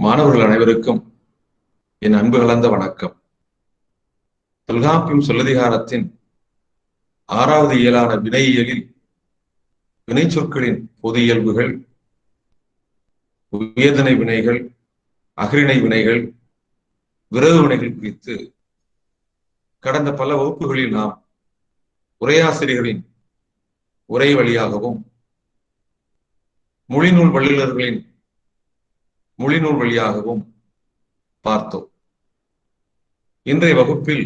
மாணவர்கள் அனைவருக்கும் என் அன்பு கலந்த வணக்கம். தொல்காப்பியம் சொல்லதிகாரத்தின் 6வது இயலான வினையியலில் வினை சொற்களின் பொது இயல்புகள், உயர்தனை வினைகள், அஃறிணை வினைகள், விரவு வினைகள் குறித்து கடந்த பல வகுப்புகளில் நாம் உரையாசிரியர்களின் உரை வழியாகவும் மொழிநூல் வல்லுநர்களின் மொழிநூல் வழியாகவும் பார்த்தோம். இன்றைய வகுப்பில்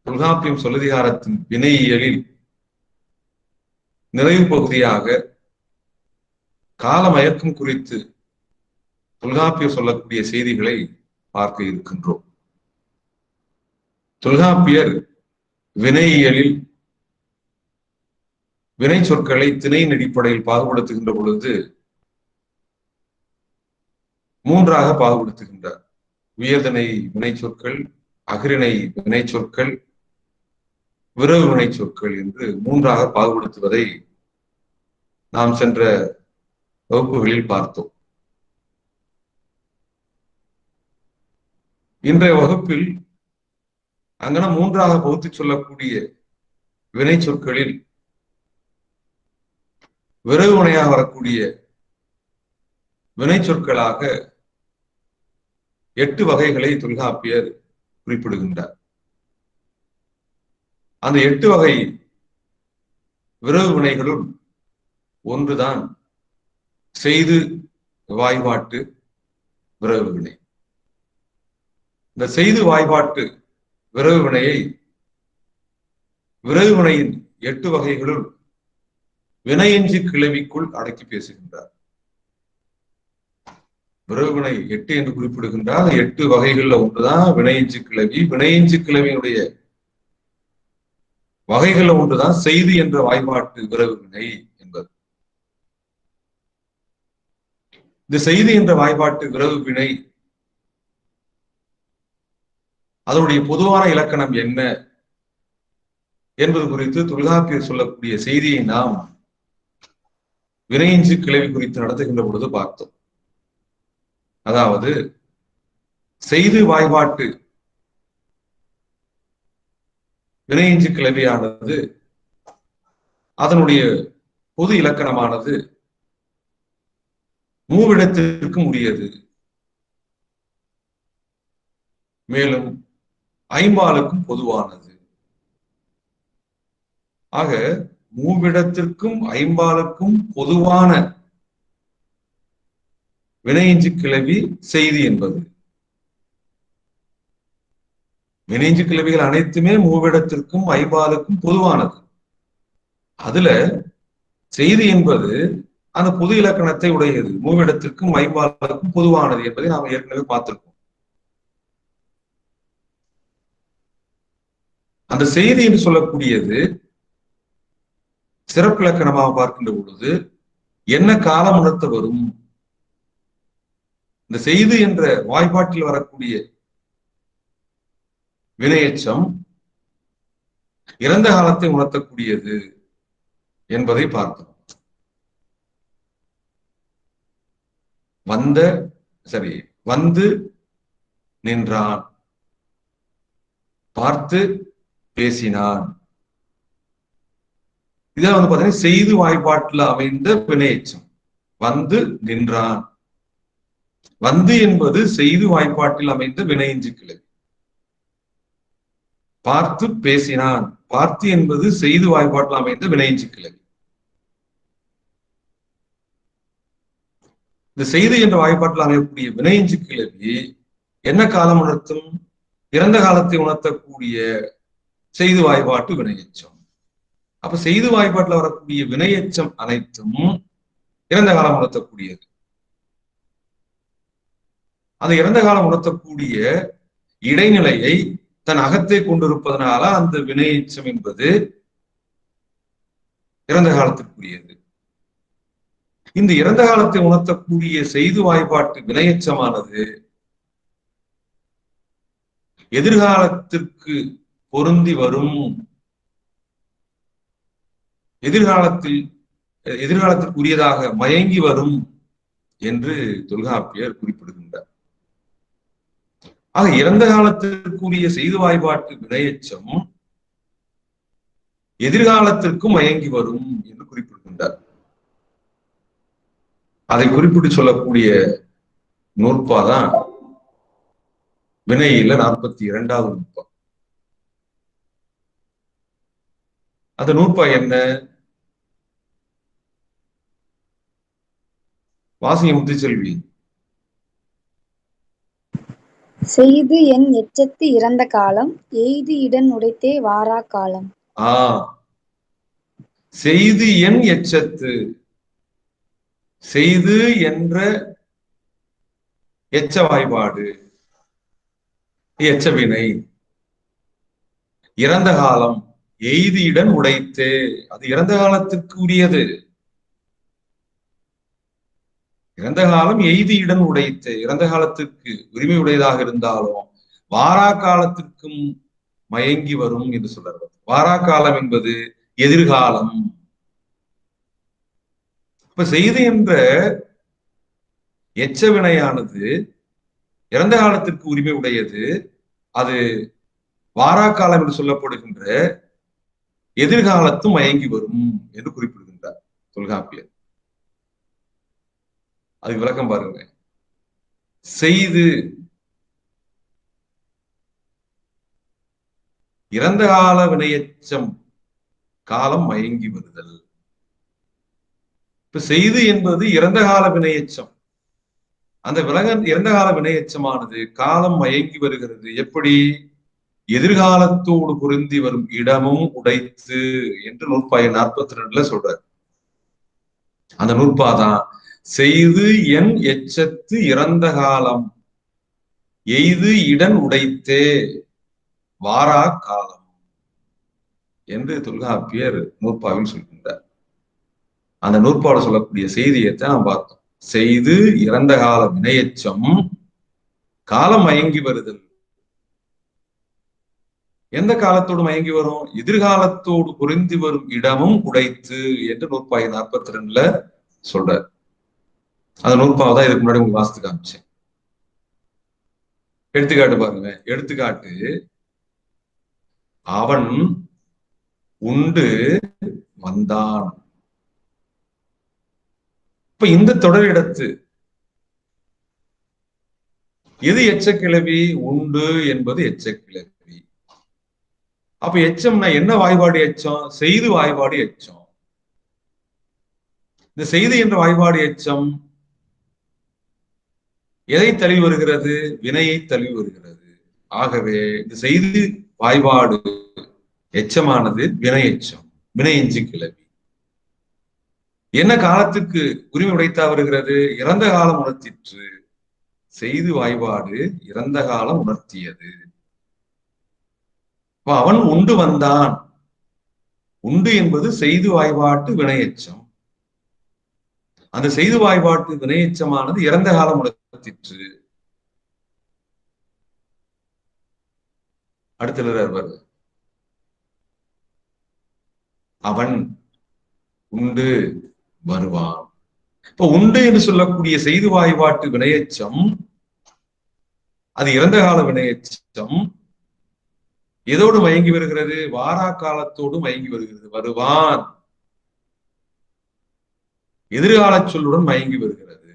தொல்காப்பியம் சொல்லதிகாரத்தின் வினையியலில் நிறைவு பகுதியாக காலமயக்கம் குறித்து தொல்காப்பியர் சொல்லக்கூடிய செய்திகளை பார்க்க இருக்கின்றோம். தொல்காப்பியர் வினையியலில் வினை சொற்களை திணையின் அடிப்படையில் பாகுபடுத்துகின்ற பொழுது 3ஆக பாகுபடுத்துகின்றார். உயர்தனை வினை சொற்கள், அஃறிணை வினை சொற்கள், விரவு வினை சொற்கள் என்று 3ஆக பாகுபடுத்துவதை நாம் சென்ற வகுப்புகளில் பார்த்தோம். இன்றைய வகுப்பில் அங்கன 3ஆக பகுத்து சொல்லக்கூடிய வினை சொற்களில் விரவு வினையாக வரக்கூடிய வினை சொற்களாக 8 வகைகளை தொல்காப்பியர் குறிப்பிடுகின்றார். அந்த 8 வகை விரவு வினைகளுள் ஒன்றுதான் செய்து வாய்பாட்டு விரவு வினை. இந்த செய்து வாய்பாட்டு விரவு வினையை விரவு வினையின் 8 வகைகளுள் வினையெஞ்சி கிளவிக்குள் அடக்கி பேசுகின்றார். விரவு வினை 8 என்று குறிப்பிடுகின்றார். 8 வகைகள்ல ஒன்றுதான் வினையெஞ்சி கிளவி. வினையெஞ்சி கிளவியினுடைய வகைகள்ல ஒன்றுதான் செய்து என்ற வாய்பாட்டு விரவு வினை என்பது. இந்த செய்து என்ற வாய்பாட்டு விரவு வினை அதனுடைய பொதுவான இலக்கணம் என்ன என்பது குறித்து தொல்காப்பியர் சொல்லக்கூடிய செய்தியை நாம் வினையெஞ்சி கிளவி குறித்து நடத்துகின்ற பொழுது பார்த்தோம். அதாவது செய்து வாய்பாட்டு வினையெஞ்சி கிளவியானது அதனுடைய பொது இலக்கணமானது மூவிடத்திற்கும் உரியது, மேலும் ஐம்பாலுக்கும் பொதுவானது. ஆக மூவிடத்திற்கும் ஐம்பாலுக்கும் பொதுவான வினையெஞ்சி கிளவி செய்தி என்பது. வினையெஞ்சி கிளவிகள் அனைத்துமே மூவிடத்திற்கும் ஐம்பாலுக்கும் பொதுவானது. அதுல செய்தி என்பது அந்த பொது இலக்கணத்தை உடையது, மூவிடத்திற்கும் ஐம்பாலுக்கும் பொதுவானது என்பதை நாம் ஏற்கனவே பார்த்திருக்கோம். அந்த செய்தி என்று சொல்லக்கூடியது சிறப்பு இலக்கணமாக பார்க்கின்ற பொழுது என்ன காலம் உணர்த்த வரும்? இந்த செய்து என்ற வாய்ப்பாட்டில் வரக்கூடிய வினையெச்சம் இறந்த காலத்தை உணர்த்தக்கூடியது என்பதை பார்த்தோம். வந்து நின்றான், பார்த்து பேசினான். இதான் பாத்தீங்கன்னா செய்து வாய்ப்பாட்டில் அமைந்த வினையெச்சம். வந்து நின்றான். வந்து என்பது செய்து வாய்ப்பாட்டில் அமைந்த வினையெஞ்சி கிளவி. பார்த்து பேசினான். பார்த்து என்பது செய்து வாய்ப்பாட்டில் அமைந்த வினையெஞ்சி கிளவி. இந்த செய்து என்ற வாய்ப்பாட்டில் அமையக்கூடிய வினையெஞ்சி கிளவி என்ன காலம் உணர்த்தும்? இறந்த காலத்தை உணர்த்தக்கூடிய செய்து வாய்ப்பாட்டு வினையெச்சம். அப்ப செய்து வாய்ப்பாட்டில் வரக்கூடிய வினையெச்சம் அனைத்தும் இறந்த காலம் உணர்த்தக்கூடியது. அந்த இறந்த காலம் உணர்த்தக்கூடிய இடைநிலையை தன் அகத்தை கொண்டிருப்பதனால அந்த வினையெச்சம் என்பது இறந்த காலத்திற்குரியது. இந்த இறந்த காலத்தை உணர்த்தக்கூடிய செய்து வாய்ப்பாட்டு வினையெச்சமானது எதிர்காலத்திற்கு பொருந்தி வரும், எதிர்காலத்திற்கு உரியதாக மயங்கி வரும் என்று தொல்காப்பியர் குறிப்பிடுகின்றார். ஆக இறந்த காலத்திற்குரிய செய்து வாய்பாட்டு வினையெச்சம் எதிர்காலத்திற்கும் மயங்கி வரும் என்று குறிப்பிடுகின்றார். அதை குறிப்பிட்டு சொல்லக்கூடிய நூற்பாதான் வினையில 42வது நூற்பா. அந்த நூற்பா என்ன? வாசிங்க முத்துச்செல்வி. செய்து என் எச்சத்து இறந்த காலம், எய்து இடன் உடைத்தே வாரா காலம். செய்து என் எச்சத்து, செய்து என்ற எச்ச வாய்பாடு, எச்ச வினை, இறந்த காலம், எய்து இடன் உடைத்தே, அது இறந்த காலத்துக்கு உரியது. இறந்த காலம் எய்து இடன் உடைத்து, இறந்த காலத்திற்கு உரிமை உடையதாக இருந்தாலும் வாரா காலத்திற்கும் மயங்கி வரும் என்று சொல்றார். வாரா காலம் என்பது எதிர்காலம். இப்ப செய்து என்ற எச்ச வினையானது இறந்த காலத்திற்கு உரிமை உடையது. அது வாரா காலம் என்று சொல்லப்படுகின்ற எதிர்காலத்தும் மயங்கி வரும் என்று குறிப்பிடுகின்றார் தொல்காப்பியர். அதுக்கு விளக்கம் பாருங்க. செய்து இறந்த கால வினையச்சம் காலம் மயங்கி வருதல். இப்ப செய்து என்பது இறந்த கால வினையச்சம். அந்த இறந்த கால வினையச்சமானது காலம் மயங்கி வருகிறது. எப்படி? எதிர்காலத்தோடு பொருந்தி வரும் இடமும் உடைத்து என்று நூற்பாய் 42ல சொல்றார். அந்த நூற்பாதான் செய்து என் எச்சத்து இறந்த காலம், எய்து இடன் உடைத்தே வாரா காலம் என்று தொல்காப்பியர் நூற்பாவில் சொல்கின்றார். அந்த நூற்பாவில் சொல்லக்கூடிய செய்தியத்தை நாம் பார்த்தோம். செய்து இறந்த கால வினையச்சம் காலம் மயங்கி வருதல். எந்த காலத்தோடு மயங்கி வரும்? எதிர்காலத்தோடு பொருந்தி வரும் இடமும் உடைத்து என்று நூற்பாய் 42ல சொல்றார். அந்த நூற்பாவை தான் இதுக்கு முன்னாடி உங்களுக்கு வாசித்து காமிச்சேன். எடுத்துக்காட்டு பாருங்க. எடுத்துக்காட்டு, அவன் உண்டு வந்தான். இப்ப இந்த தொடர் இடத்து எது எச்சக்கிழவி? உண்டு என்பது எச்சக்கிழவி. அப்ப எச்சம்னா என்ன வாய்பாடு எச்சம்? செய்து வாய்பாடு எச்சம். இந்த செய்து என்ற வாய்பாடு எச்சம் எதை தழுவி வருகிறது? வினையை தழுவி வருகிறது. ஆகவே இந்த செய்து வாய்பாடு எச்சமானது வினை எச்சம், வினையெஞ்சு கிளவி. என்ன காலத்துக்கு உரிமை உடைத்தா வருகிறது? இறந்த காலம் உணர்த்திற்று. செய்து வாய்பாடு இறந்த காலம் உணர்த்தியது. அவன் உண்டு வந்தான். உண்டு என்பது செய்து வாய்பாட்டு வினையெச்சம். அந்த செய்து வாய்பாட்டு வினையெச்சமானது இறந்த காலம் உணர்த்திற்று. அடுத்த அவன் உண்டு வருவான். இப்ப உண்டு என்று சொல்லக்கூடிய செய்து வாய்பாட்டு வினையெச்சம் அது இறந்த கால வினையெச்சம். எதோடு மயங்கி வருகிறது? வாரா காலத்தோடு மயங்கி வருகிறது. வருவான் எதிர்கால சொல்லுடன் மயங்கி வருகிறது.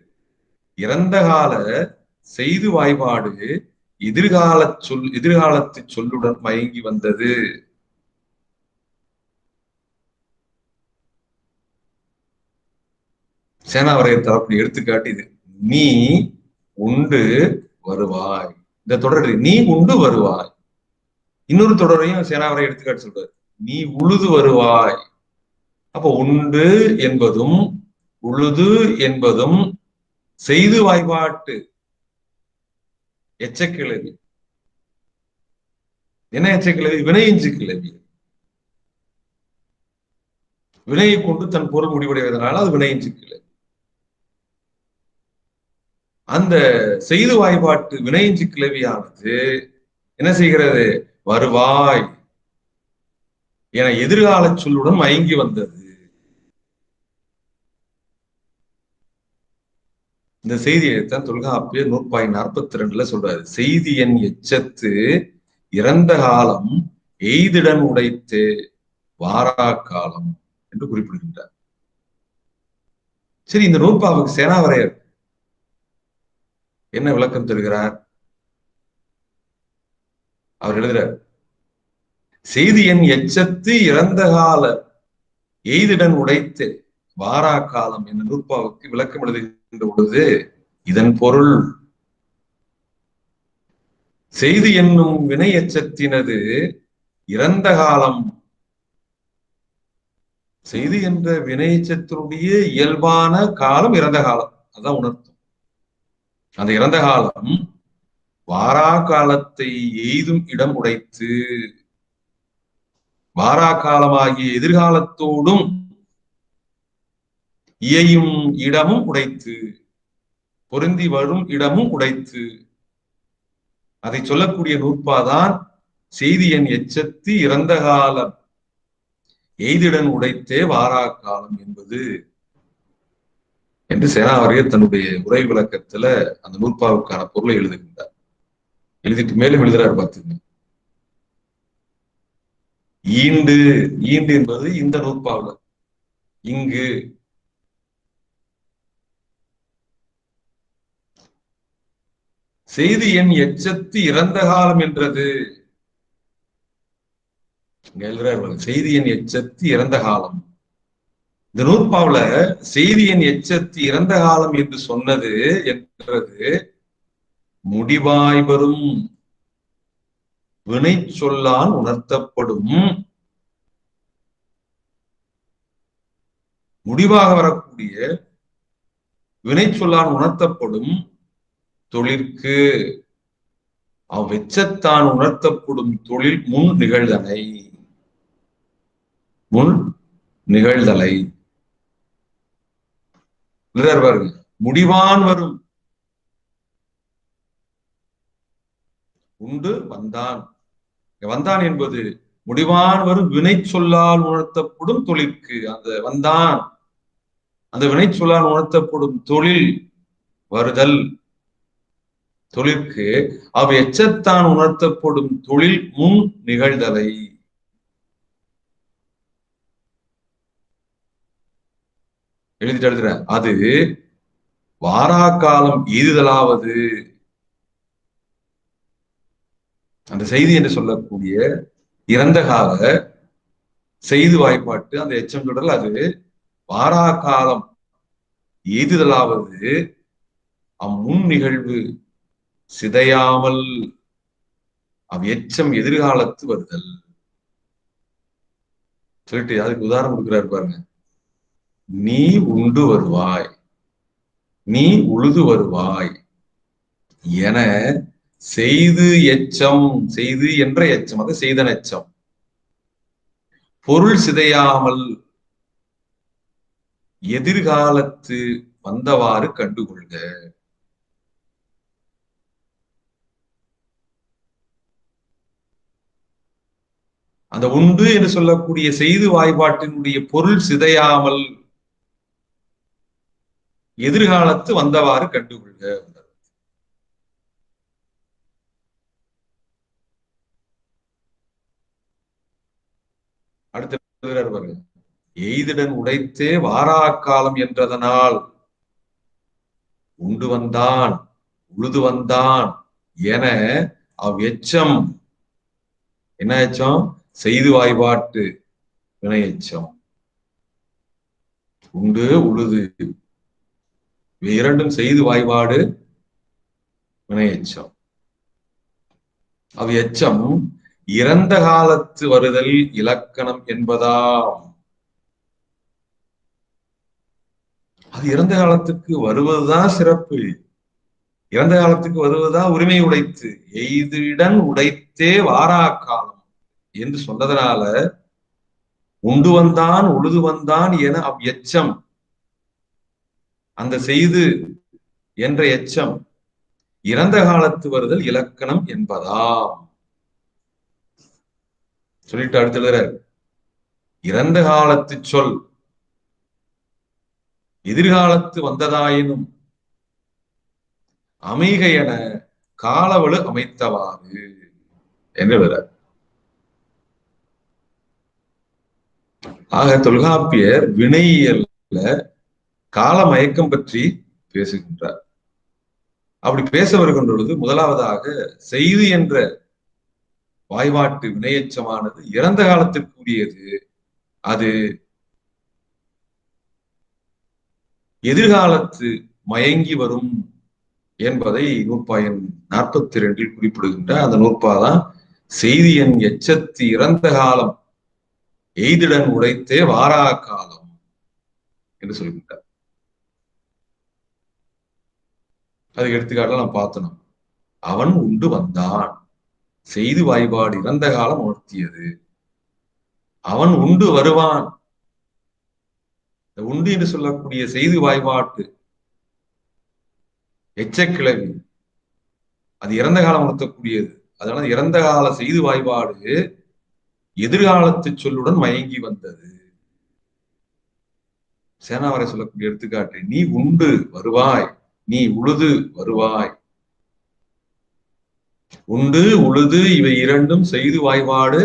இறந்த கால செய்து வாய்பாடு எதிர்காலத்து சொல்லுடன் மயங்கி வந்தது. சேனாவரையர் தரப்பு எடுத்துக்காட்டு இது. நீ உண்டு வருவாய். இந்த தொடர் நீ உண்டு வருவாய். இன்னொரு தொடரையும் சேனாவரை எடுத்துக்காட்டு சொல்றாரு. நீ உழுது வருவாய். அப்ப உண்டு என்பதும் உழுது என்பதும் செய்து வாய்பாட்டு எச்சக்கிழவி. என்ன எச்சக்கிழவி? வினையெஞ்சு கிளவி. வினையை கொண்டு தன் பொருள் முடிவடைவதனால அது வினையெஞ்சு கிளவி. அந்த செய்து வாய்பாட்டு வினையெஞ்சு கிளவியானது என்ன செய்கிறது? வருவாய் என எதிர்கால சொல்லுடன் மயங்கி வந்தது. இந்த செய்தியைத்தான் தொல்காப்பியர் 142 சொல்றாரு. செய்தி என் எச்சத்து இறந்த காலம் எய்திடன் உடைத்து வாரா காலம் என்று குறிப்பிடுகின்றார். சரி, இந்த நூற்பாவுக்கு சேனாவரையர் என்ன விளக்கம் தருகிறார்? அவர் எழுதுறார், செய்தி என் எச்சத்து இறந்த கால எய்திடன் உடைத்து வாரா காலம் என்ற நூற்பாவுக்கு விளக்கம் எழுதுகின்ற பொழுது இதன் பொருள், செய்தி என்னும் வினை எச்சத்தினது இறந்த காலம், செய்தி என்ற வினை எச்சத்தினுடைய இயல்பான காலம் இறந்த காலம், அதான் உணர்த்தும். அந்த இறந்த காலம் வாரா காலத்தை எய்தும் இடம் உடைத்து, வாரா காலமாகிய எதிர்காலத்தோடும் இயையும் இடமும் உடைத்து, பொருந்தி வரும் இடமும் உடைத்து, அதை சொல்லக்கூடிய நூற்பாதான் செய்தி என் எச்சத்து இறந்த காலம் எய்திடன் உடைத்தே வாரா காலம் என்பது என்று சேனாவரையர் தன்னுடைய உரை விளக்கத்துல அந்த நூற்பாவுக்கான பொருளை எழுதுகின்றார். எழுதிட்டு மேலும் எழுதுறாரு பார்த்துங்க. ஈண்டு, ஈண்டு என்பது இந்த நூற்பாவுல இங்கு செய்தி என் எச்சத்து இறந்த காலம் என்றது, செய்தி என் எச்சத்து இறந்த காலம். இந்த நூற்பாவுல செய்தி என் எச்சத்து இறந்த காலம் என்று சொன்னது என்றது முடிவாய் வரும் வினை சொல்லான் உணர்த்தப்படும், முடிவாக வரக்கூடிய வினை சொல்லான் உணர்த்தப்படும் தொழிற்கு அவ்வெச்சத்தான் உணர்த்தப்படும் தொழில் முன் நிகழ்தலை, முன் நிகழ்தலை முடிவான் வரும் உண்டு வந்தான், வந்தான் என்பது முடிவான் வரும் வினை சொல்லால் உணர்த்தப்படும் தொழிற்கு, அந்த வந்தான் அந்த வினை சொல்லால் உணர்த்தப்படும் தொழில் வருதல் தொழிற்கு அவ் எச்சத்தான் உணர்த்தப்படும் தொழில் முன் நிகழ்தலை. எழுதுற அது வாரா காலம் எய்துதலாவது, அந்த செய்தி என்று சொல்லக்கூடிய இறந்த கால செய்து வாய்ப்பாட்டு அந்த எச்சம் தொடர் அது வாரா காலம் எய்துதலாவது அம்முன் நிகழ்வு சிதையாமல் அவ் எச்சம் எதிர்காலத்து வருதல் சொல்லிட்டு அதுக்கு உதாரணம் கொடுக்கிறாரு பாருங்க. நீ உண்டு வருவாய், நீ உழுது வருவாய் என செய்து எச்சம், செய்து என்ற எச்சம் அது செய்தன் எச்சம் பொருள் சிதையாமல் எதிர்காலத்து வந்தவாறு கண்டுகொள்க. அந்த உண்டு என்று சொல்லக்கூடிய செய்து வாய்ப்பாட்டினுடைய பொருள் சிதையாமல் எதிர்காலத்து வந்தவாறு கண்டுகொள்க. அடுத்த எய்திடன் உடைத்தே வாரா காலம் என்றதனால் உண்டு வந்தான் உழுது வந்தான் என அவ் எச்சம், என்ன எச்சம்? செய்து வாய்பாட்டு வினை எச்சம். உண்டு உழுது இரண்டும் செய்து வாய்பாடு வினை எச்சம். அவ் எச்சம் இறந்த காலத்து வருதல் இலக்கணம் என்பதாம். அது இறந்த காலத்துக்கு வருவதுதான் சிறப்பு, இறந்த காலத்துக்கு வருவதுதான் உரிமை உடைத்து, எய்திடன் உடைத்தே வாரா காலம் என்று சொன்னதனால உண்டு வந்தான் உழுது வந்தான் என அவ் எச்சம், அந்த செய்து என்ற எச்சம் இறந்த காலத்து வருதல் இலக்கணம் என்பதாம் சொல்லிட்டு அடுத்து எழுதுறார். இறந்த காலத்து சொல் எதிர்காலத்து வந்ததாயினும் அமைக என காலவழு அமைத்தவாறு என்று எழுதுறார். ஆக தொல்காப்பியர் வினையியல்ல கால மயக்கம் பற்றி பேசுகின்றார். அப்படி பேச வருகின்ற பொழுது முதலாவதாக செய்து என்ற வாய்பாட்டு வினையெச்சமானது இறந்த காலத்திற்குரியது. அது எதிர்காலத்து மயங்கி வரும் என்பதை நூற்பாயின் 42 குறிப்பிடுகின்ற அந்த நூற்பாதான் செய்தி என் எச்சத்து இறந்த காலம் எய்திடன் உடைத்தே வாரா காலம் என்று சொல்கின்றார். அதுக்கு எடுத்துக்காட்டுல நாம் பார்த்தோம். அவன் உண்டு வந்தான், செய்து வாய்பாடு இறந்த காலம் உணர்த்தியது. அவன் உண்டு வருவான், உண்டு என்று சொல்லக்கூடிய செய்து வாய்பாட்டு எச்சக்கிழவி அது இறந்த காலம் உணர்த்தக்கூடியது. அதனால இறந்த கால செய்து வாய்பாடு எதிர்காலத்து சொல்லுடன் மயங்கி வந்தது. சேனாவரை சொல்லக்கூடிய எடுத்துக்காட்டு, நீ உண்டு வருவாய், நீ உழுது வருவாய். உண்டு உழுது இவை இரண்டும் செய்து வாய்பாடு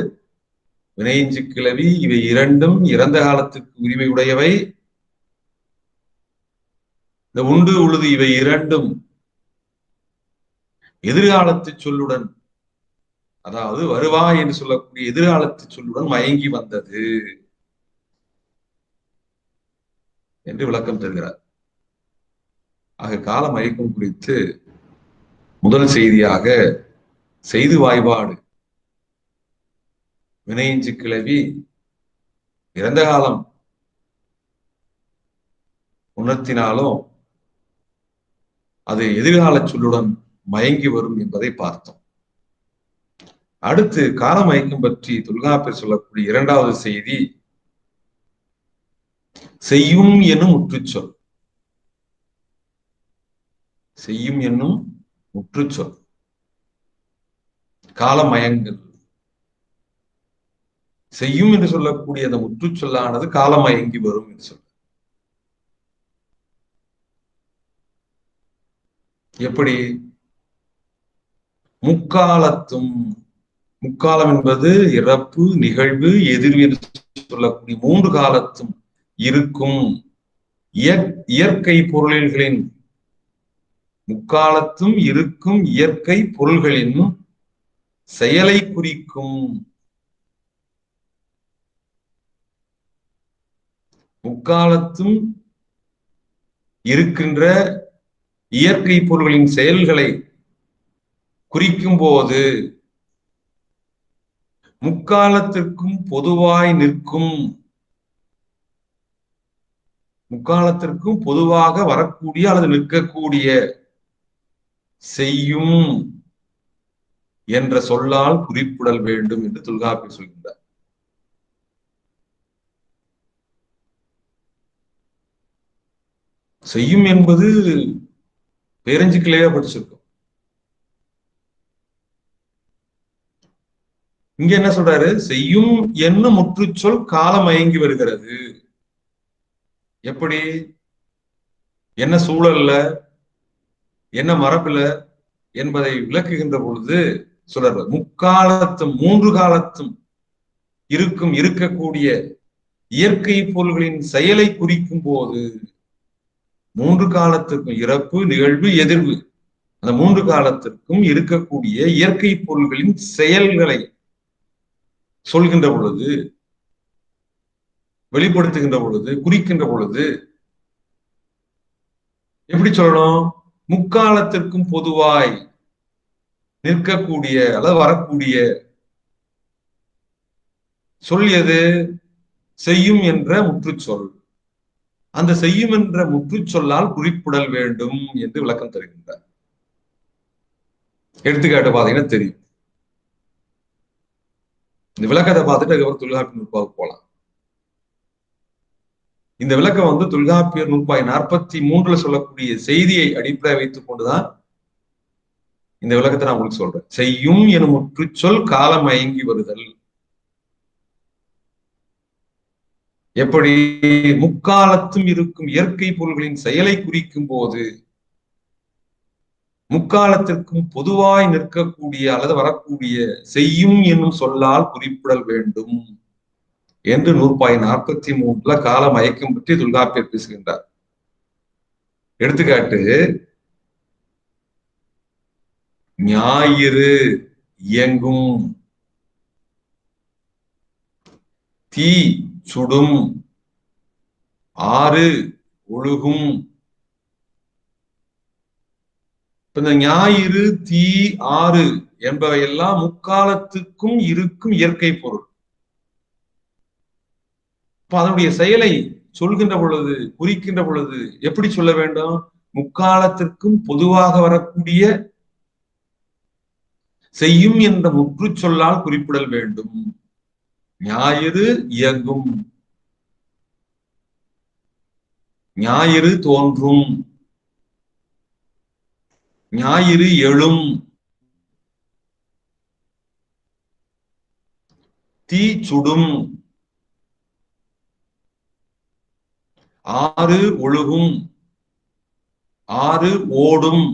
வினையிஞ்சு கிளவி, இவை இரண்டும் இறந்த காலத்துக்கு உரிமை உடையவை. இந்த உண்டு உழுது இவை இரண்டும் எதிர்காலத்து சொல்லுடன், அதாவது வருவாய் என்று சொல்லக்கூடிய எதிர்காலத்து சொல்லுடன் மயங்கி வந்தது என்று விளக்கம் தருகிறார். ஆக கால மயக்கம் குறித்து முதல் செய்தியாக செய்து வாய்பாடு வினையிஞ்சு கிளவி இறந்த காலம் உணர்த்தினாலும் அது எதிர்கால சொல்லுடன் மயங்கி வரும் என்பதை பார்த்தோம். அடுத்து கால மயக்கம் பற்றி தொல்காப்பியர் சொல்லக்கூடிய இரண்டாவது செய்தி செய்யும் என்னும் முற்றுச்சொல். செய்யும் என்னும் முற்றுச்சொல் காலமயங்கள். செய்யும் என்று சொல்லக்கூடிய அந்த முற்றுச்சொல்லானது காலமயங்கி வரும் என்று சொல்ற. எப்படி? முக்காலத்தும், முக்காலம் என்பது இறப்பு, நிகழ்வு, எதிர்வு என்று சொல்லக்கூடிய மூன்று காலத்தும் இருக்கும் இயற்கை பொருள்களின், முக்காலத்தும் இருக்கும் இயற்கை பொருள்களின் செயலை குறிக்கும். முக்காலத்தும் இருக்கின்ற இயற்கை பொருள்களின் செயல்களை குறிக்கும் போது முக்காலத்திற்கும் பொதுவாய் நிற்கும், முக்காலத்திற்கும் பொதுவாக வரக்கூடிய அல்லது நிற்கக்கூடிய செய்யும் என்ற சொல்லால் குறிப்பிடல் வேண்டும் என்று தொல்காப்பியர் சொல்கின்றார். செய்யும் என்பது பேரஞ்சுக்கிலேயே படிச்சிருக்கோம். இங்க என்ன சொல்றாரு? செய்யும் என்னும் முற்றுச்சொல் காலம் மயங்கி வருகிறது. எப்படி? என்ன சூழல்ல, என்ன மரபுல என்பதை விளக்குகின்ற பொழுது சொல்றாரு, முக்காலத்தும் மூன்று காலத்தும் இருக்கும் இருக்கக்கூடிய இயற்கை பொருள்களின் செயலை குறிக்கும் போது, மூன்று காலத்திற்கும் இறப்பு, நிகழ்வு, எதிர்வு, அந்த மூன்று காலத்திற்கும் இருக்கக்கூடிய இயற்கை பொருள்களின் செயல்களை சொல்கின்ற பொழுது, வெளிப்படுத்துகின்ற பொழுது, குறிக்கின்ற பொழுது எப்படி சொல்லணும்? முக்காலத்திற்கும் பொதுவாய் நிற்கக்கூடிய அல்லது வரக்கூடிய சொல் எது? செய்யும் என்ற முற்றுச்சொல். அந்த செய்யும் என்ற முற்றுச்சொல்லால் குறிப்பிடல் வேண்டும் என்று விளக்கம் தருகின்றார். எடுத்துக்காட்டு பாத்தீங்கன்னா தெரியும். இந்த விளக்கத்தை பார்த்துட்டு அதுக்கப்புறம் தொல்காப்பியர் நூற்பாவுக்கு போலாம். இந்த விளக்கம் தொல்காப்பியர் நூற்பாய் 43 சொல்லக்கூடிய செய்தியை அடிப்படையாக வைத்துக் கொண்டுதான் இந்த விளக்கத்தை நான் உங்களுக்கு சொல்றேன். செய்யும் எனும் முற்றுச்சொல் காலம் மயங்கி வருதல். எப்படி? முக்காலத்தும் இருக்கும் இயற்கை பொருள்களின் செயலை குறிக்கும் போது முக்காலத்திற்கும் பொதுவாய் நிற்கக்கூடிய அல்லது வரக்கூடிய செய்யும் என்னும் சொல்லால் குறிப்பிடல் வேண்டும் என்று 143 கால மயக்கம் பற்றி தொல்காப்பியர் பேசுகின்றார். எடுத்துக்காட்டு, ஞாயிறு இயங்கும், தீ சுடும், ஆறு ஒழுகும். இந்த ஞாயிறு, தீ, ஆறு என்பவையெல்லாம் முக்காலத்துக்கும் இருக்கும் இயற்கை பொருள். அதனுடைய செயலை சொல்கின்ற பொழுது, குறிக்கின்ற பொழுது எப்படி சொல்ல வேண்டும்? முக்காலத்திற்கும் பொதுவாக வரக்கூடிய செய்யும் என்ற முற்று சொல்லால் குறிப்பிடல் வேண்டும். ஞாயிறு இயங்கும், ஞாயிறு தோன்றும், ஞாயிறு எழும், தீ சுடும், ஆறு ஒழுகும், ஆறு ஓடும்.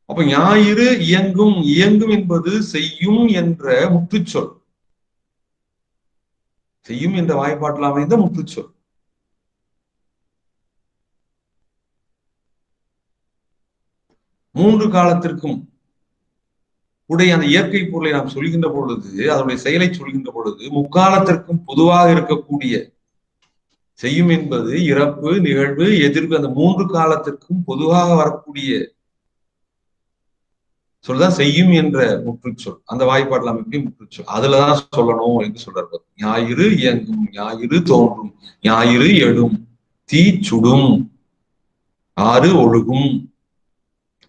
அப்ப ஞாயிறு இயங்கும், இயங்கும் என்பது செய்யும் என்ற முற்றுச்சொல், செய்யும் என்ற வாய்ப்பாட்டில் அமைந்த முற்றுச்சொல். மூன்று காலத்திற்கும் உடைய அந்த இயற்கை பொருளை நாம் சொல்கின்ற பொழுது, அதனுடைய செயலை சொல்கின்ற பொழுது, முக்காலத்திற்கும் பொதுவாக இருக்கக்கூடிய செய்யும் என்பது இறப்பு, நிகழ்வு, எதிர்ப்பு, அந்த மூன்று காலத்திற்கும் பொதுவாக வரக்கூடிய சொல்தான் செய்யும் என்ற முற்றுச்சொல். அந்த வாய்ப்பாட்டில் அமைப்பிய முற்றுச்சொல் அதுலதான் சொல்லணும் என்று சொல்றாரு. ஞாயிறு இயங்கும், ஞாயிறு தோன்றும், ஞாயிறு எழும், தீ சுடும், ஆறு ஒழுகும்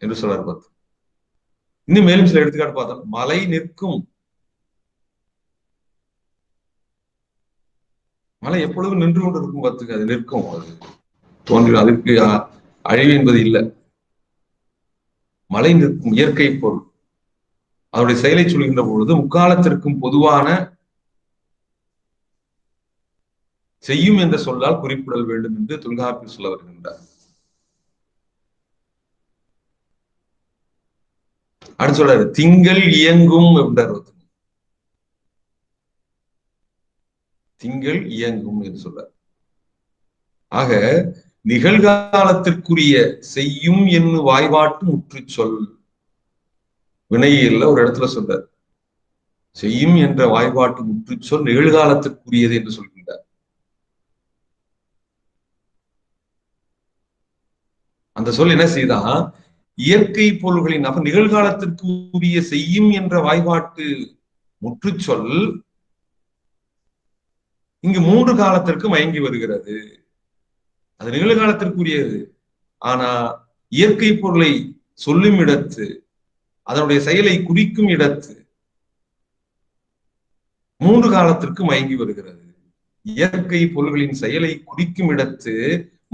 என்று சொல்றாரு. பார்த்து இன்னும் மேலும் சில எடுத்துக்காட்டு பார்த்தோம். மலை நிற்கும், மலை எப்பொழுதும் நின்று கொண்டு இருக்கும். பார்த்துக்க, அது நிற்கும், அது தோன்றி, அதற்கு அழிவு என்பது இல்லை. மலை நிற்கும் இயற்கை பொருள், அவருடைய செயலை சொல்கின்ற பொழுது முக்காலத்திற்கும் பொதுவான செய்யும் என்ற சொல்லால் குறிப்பிடல் வேண்டும் என்று தொல்காப்பியர் சொல்ல வருகின்றார். அடுத்து சொல்றாரு, திங்கள் இயங்கும் என்றார். திங்கள் இயங்கும் என்று சொல்றார். ஆக நிகழ்காலத்திற்குரிய செய்யும் என்னும் வாய்பாட்டு முற்று சொல் வினையியல்ல ஒரு இடத்துல சொல்றார். செய்யும் என்ற வாய்பாட்டு முற்றுச்சொல் நிகழ்காலத்திற்குரியது என்று சொல்கின்றார். அந்த சொல் என்ன செய்தான், இயற்கை பொருள்களின் அப்ப நிகழ்காலத்திற்கு உரிய செய்யும் என்ற வாய்பாட்டு முற்றுச்சொல் இங்கு மூன்று காலத்திற்கு மயங்கி வருகிறது. அது நிகழ்காலத்திற்குரியது. ஆனா இயற்கை பொருளை சொல்லும் இடத்து, அதனுடைய செயலை குறிக்கும் இடத்து மூன்று காலத்திற்கு மயங்கி வருகிறது. இயற்கை பொருள்களின் செயலை குறிக்கும் இடத்து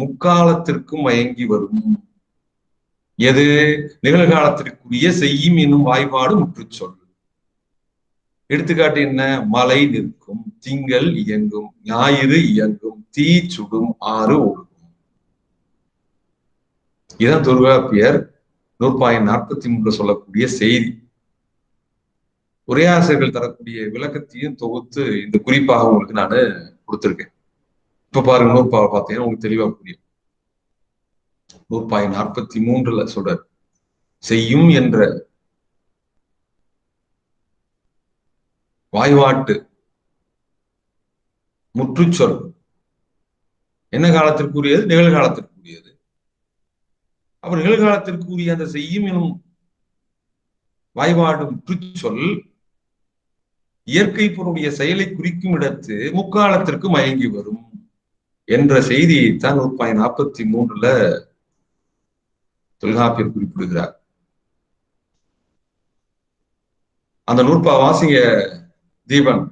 முக்காலத்திற்கும் மயங்கி வரும். எது? நிகழ்காலத்திற்குரிய செய்யும் என்னும் வாய்பாடு முற்றுச்சொல். எடுத்துக்காட்டு என்ன? மலை நிற்கும், திங்கள் இயங்கும், ஞாயிறு இயங்கும், தீ சுடும், ஆறு ஒழுகும். இதுதான் தொல்காப்பியர் 143 சொல்லக்கூடிய செய்தி. உரையாசிரியர்கள் தரக்கூடிய விளக்கத்தையும் தொகுத்து இந்த குறிப்பாக உங்களுக்கு நான் கொடுத்திருக்கேன். இப்ப பாருங்க, நூற்பாவை பார்த்தீங்கன்னா உங்களுக்கு தெளிவா புரியும். 143 சொல்றாரு, செய்யும் என்ற வாய்வாட்டு முற்றுச்சொல் என்ன காலத்திற்குரியது? நிகழ்காலத்திற்குரியது. அப்ப நிகழ்காலத்திற்குரிய அந்த செய்யும் எனும் வாய்பாடு முற்றுச்சொல் இயற்கை பொருளுடைய செயலை குறிக்கும் இடத்து முக்காலத்திற்கு மயங்கி வரும் என்ற செய்தியைத்தான் 143 தொல்காப்பியர் குறிப்பிடுகிறார். அந்த நூற்பா வாசிங்க தீபன்.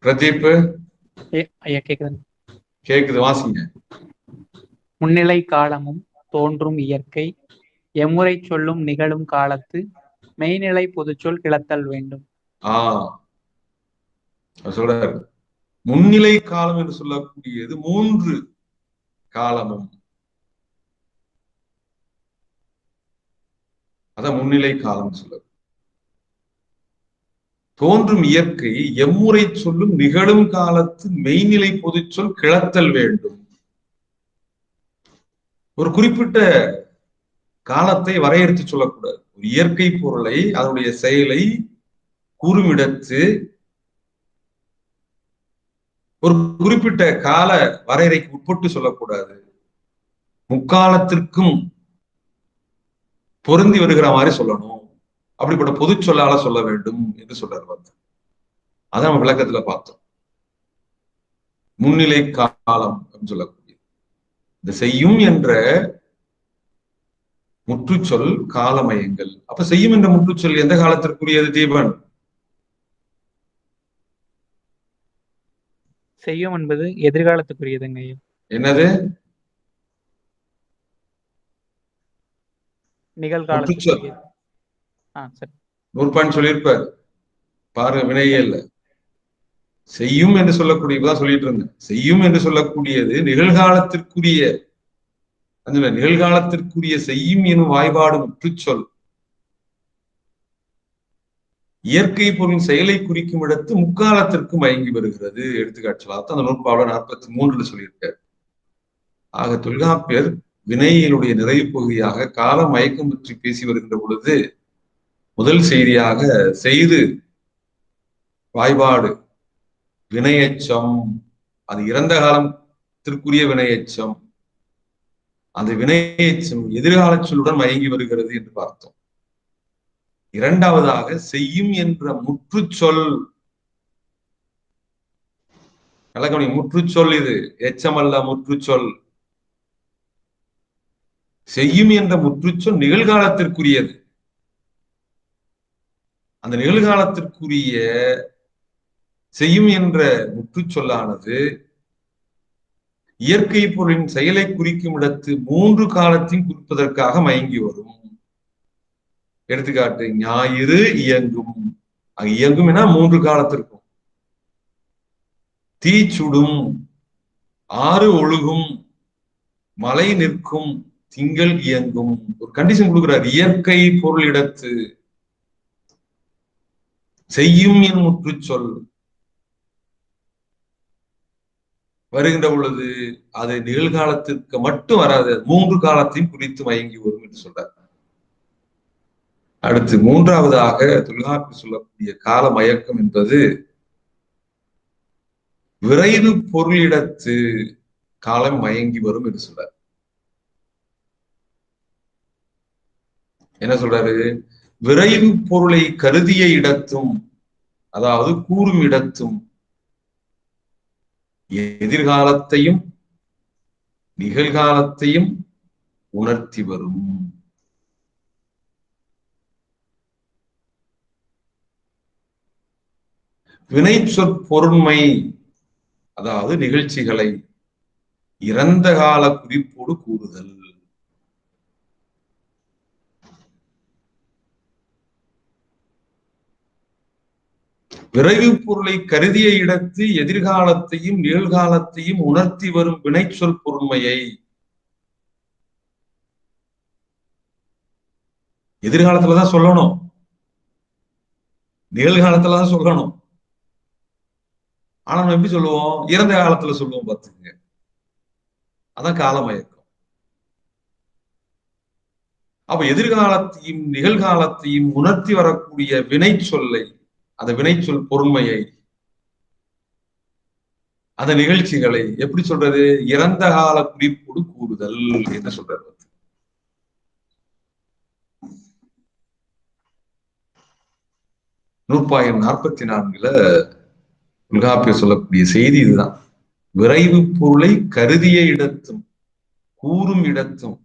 பிரதீப் கேக்குது, வாசிங்க. முன்னிலை காலமும் தோன்றும் இயற்கை எம்முறை சொல்லும் நிகழும் காலத்து மெய்நிலை பொதுச்சொல் கிளத்தல் வேண்டும். சொல்றாரு, முன்னிலை காலம் என்று சொல்லக்கூடியது 3 காலமும், அதான் முன்னிலை காலம் சொல்ல. தோன்றும் இயற்கை எம்முறை சொல்லும் நிகழும் காலத்து மெய்நிலை பொதுச்சொல் கிளத்தல் வேண்டும். ஒரு குறிப்பிட்ட காலத்தை வரையறுத்து சொல்லக்கூடாது. ஒரு இயற்கை பொருளை அதனுடைய செயலை கூறுமிடத்து ஒரு குறிப்பிட்ட கால வரையறைக்கு உட்பட்டு சொல்லக்கூடாது. முக்காலத்திற்கும் பொருந்தி வருகிற மாதிரி சொல்லணும். அப்படிப்பட்ட பொது சொல்லால சொல்ல வேண்டும் என்று சொல்றாரு. அதான் நம்ம விளக்கத்துல பார்த்தோம். முன்னிலை காலம் அப்படின்னு சொல்லக்கூடிய இந்த செய்யும் என்ற முற்றுச்சொல் காலமயங்கள். அப்ப செய்யும் என்ற முற்றுச்சொல் எந்த காலத்திற்குரியது தீபன்? செய்யும் என்பது எதிர்காலத்துக்குரியதுங்க. என்னது? நிகழ்காலத்துக்குரியது. சரி, 100 பாயிண்ட் சொல்லியிருப்பார் பாருங்க. வினையியல்ல செய்யும் என்று சொல்லக்கூடியதான் சொல்லிட்டு இருந்தேன். செய்யும் என்று சொல்லக்கூடியது நிகழ்காலத்திற்குரிய, அந்த நிகழ்காலத்திற்குரிய செய்யும் எனும் வாய்பாடு முற்றுச்சொல் இயற்கை பொருளின் செயலை குறிக்கும் இடத்து முக்காலத்திற்கு மயங்கி வருகிறது. எடுத்துக்காட்டு அந்த நூற்பாவில் 43 சொல்லியிருக்கார். ஆக தொல்காப்பியர் வினையினுடைய நிறைவு பகுதியாக கால மயக்கம் பற்றி பேசி வருகின்ற பொழுது முதல் செய்தியாக செய்து வாய்பாடு வினையச்சம், அது இறந்த காலத்திற்குரிய வினையச்சம், அந்த வினையச்சம் எதிர்கால சொல்லுடன் மயங்கி வருகிறது என்று பார்த்தோம். இரண்டாவதாக செய்யும் என்ற முற்றுச்சொல், முற்றுச்சொல், இது எச்சமல்ல முற்றுச்சொல். செய்யும் என்ற முற்றுச்சொல் நிகழ்காலத்திற்குரியது. அந்த நிகழ்காலத்திற்குரிய செய்யும் என்ற முற்றுச்சொல்லானது இயற்கை பொருளின் செயலை குறிக்கும் இடத்து 3 காலத்தையும் குறிப்பதற்காக மயங்கி வரும். எடுத்துக்காட்டு, ஞாயிறு இயங்கும். இயங்கும் என 3 காலத்திற்கும். தீ சுடும், ஆறு ஒழுகும், மழை நிற்கும், திங்கள் இயங்கும். ஒரு கண்டிஷன் கொடுக்கிறார். இயற்கை பொருளிடத்து செய்யும் என் முற்றுச்சொல் வருகின்ற பொழுது அது நிகழ்காலத்திற்கு மட்டும் வராது, 3 காலத்தையும் குறித்து மயங்கி வரும் என்று சொல்றார். அடுத்து 3ஆவதாக தொல்காப்பியர் சொல்லக்கூடிய கால மயக்கம் என்பது விரைவு பொருளிடத்து காலம் மயங்கி வரும் என்று சொல்றார். என்ன சொல்றாரு? விரைவு பொருளை கருதிய இடத்தும், அதாவது கூறும் இடத்தும் எதிர்காலத்தையும் நிகழ்காலத்தையும் உணர்த்தி வரும். வினை சொற்பொருண்மை, அதாவது நிகழ்ச்சிகளை இறந்த கால குறிப்போடு கூறுதல். விரைவு பொருளை கருதிய இடத்து எதிர்காலத்தையும் நிகழ்காலத்தையும் உணர்த்தி வரும் வினை சொல் பொருண்மையை எதிர்காலத்துலதான் சொல்லணும், நிகழ்காலத்துலதான் சொல்லணும். ஆனா நம்ம எப்படி சொல்லுவோம்? இறந்த காலத்துல சொல்லுவோம். பார்த்துங்க, அதான் காலமயக்கம். அப்ப எதிர்காலத்தையும் நிகழ்காலத்தையும் உணர்த்தி வரக்கூடிய வினை சொல்லை, அந்த வினைச்சொல் பொருண்மையை, அந்த நிகழ்ச்சிகளை எப்படி சொல்றது? இறந்த கால குறிப்போடு கூறுதல் என்று சொல்றது. நூற்பாயம் 44 தொல்காப்பியர் சொல்லக்கூடிய செய்தி இதுதான். விரைவு பொருளை கருதிய இடத்தும் கூறும் இடத்தும்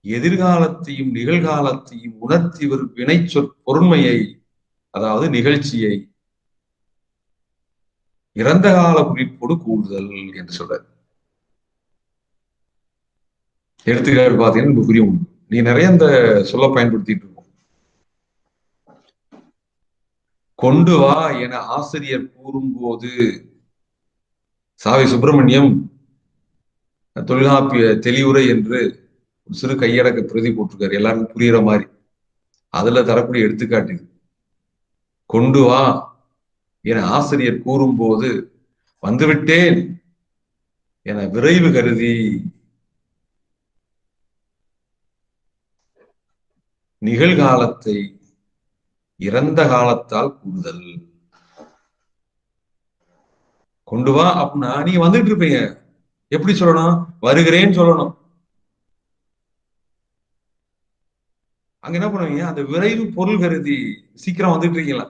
எதிர்காலத்தையும் நிகழ்காலத்தையும் உணர்த்தி வரும் வினைச்சொற் பொருண்மையை, அதாவது நிகழ்ச்சியை இறந்த கால குறிப்போடு கூடுதல் என்று சொல்றாரு. எடுத்துக்காட்டு பார்த்தீங்கன்னா புரியும். நீ நிறைய இந்த சொல்ல பயன்படுத்திட்டு இருக்கோம். கொண்டு வா என ஆசிரியர் கூறும்போது, சாவி சுப்பிரமணியம் தொல்காப்பிய தெளிவுரை என்று ஒரு சிறு கையடக்க பிரதி போட்டிருக்காரு, எல்லாருக்கும் புரியுற மாதிரி. அதுல தரக்கூடிய எடுத்துக்காட்டு, கொண்டு வா என ஆசிரியர் கூறும்போது வந்துவிட்டேன் என விரைவு கருதி நிகழ்காலத்தை இறந்த காலத்தால் கூறுதல். கொண்டு வா அப்படின்னா நீங்க வந்துட்டு இருப்பீங்க, எப்படி சொல்லணும்? வருகிறேன்னு சொல்லணும். அங்க என்ன பண்ணுவீங்க? அந்த விரைவு பொருள் கருதி சீக்கிரம் வந்துட்டு இருக்கீங்களா,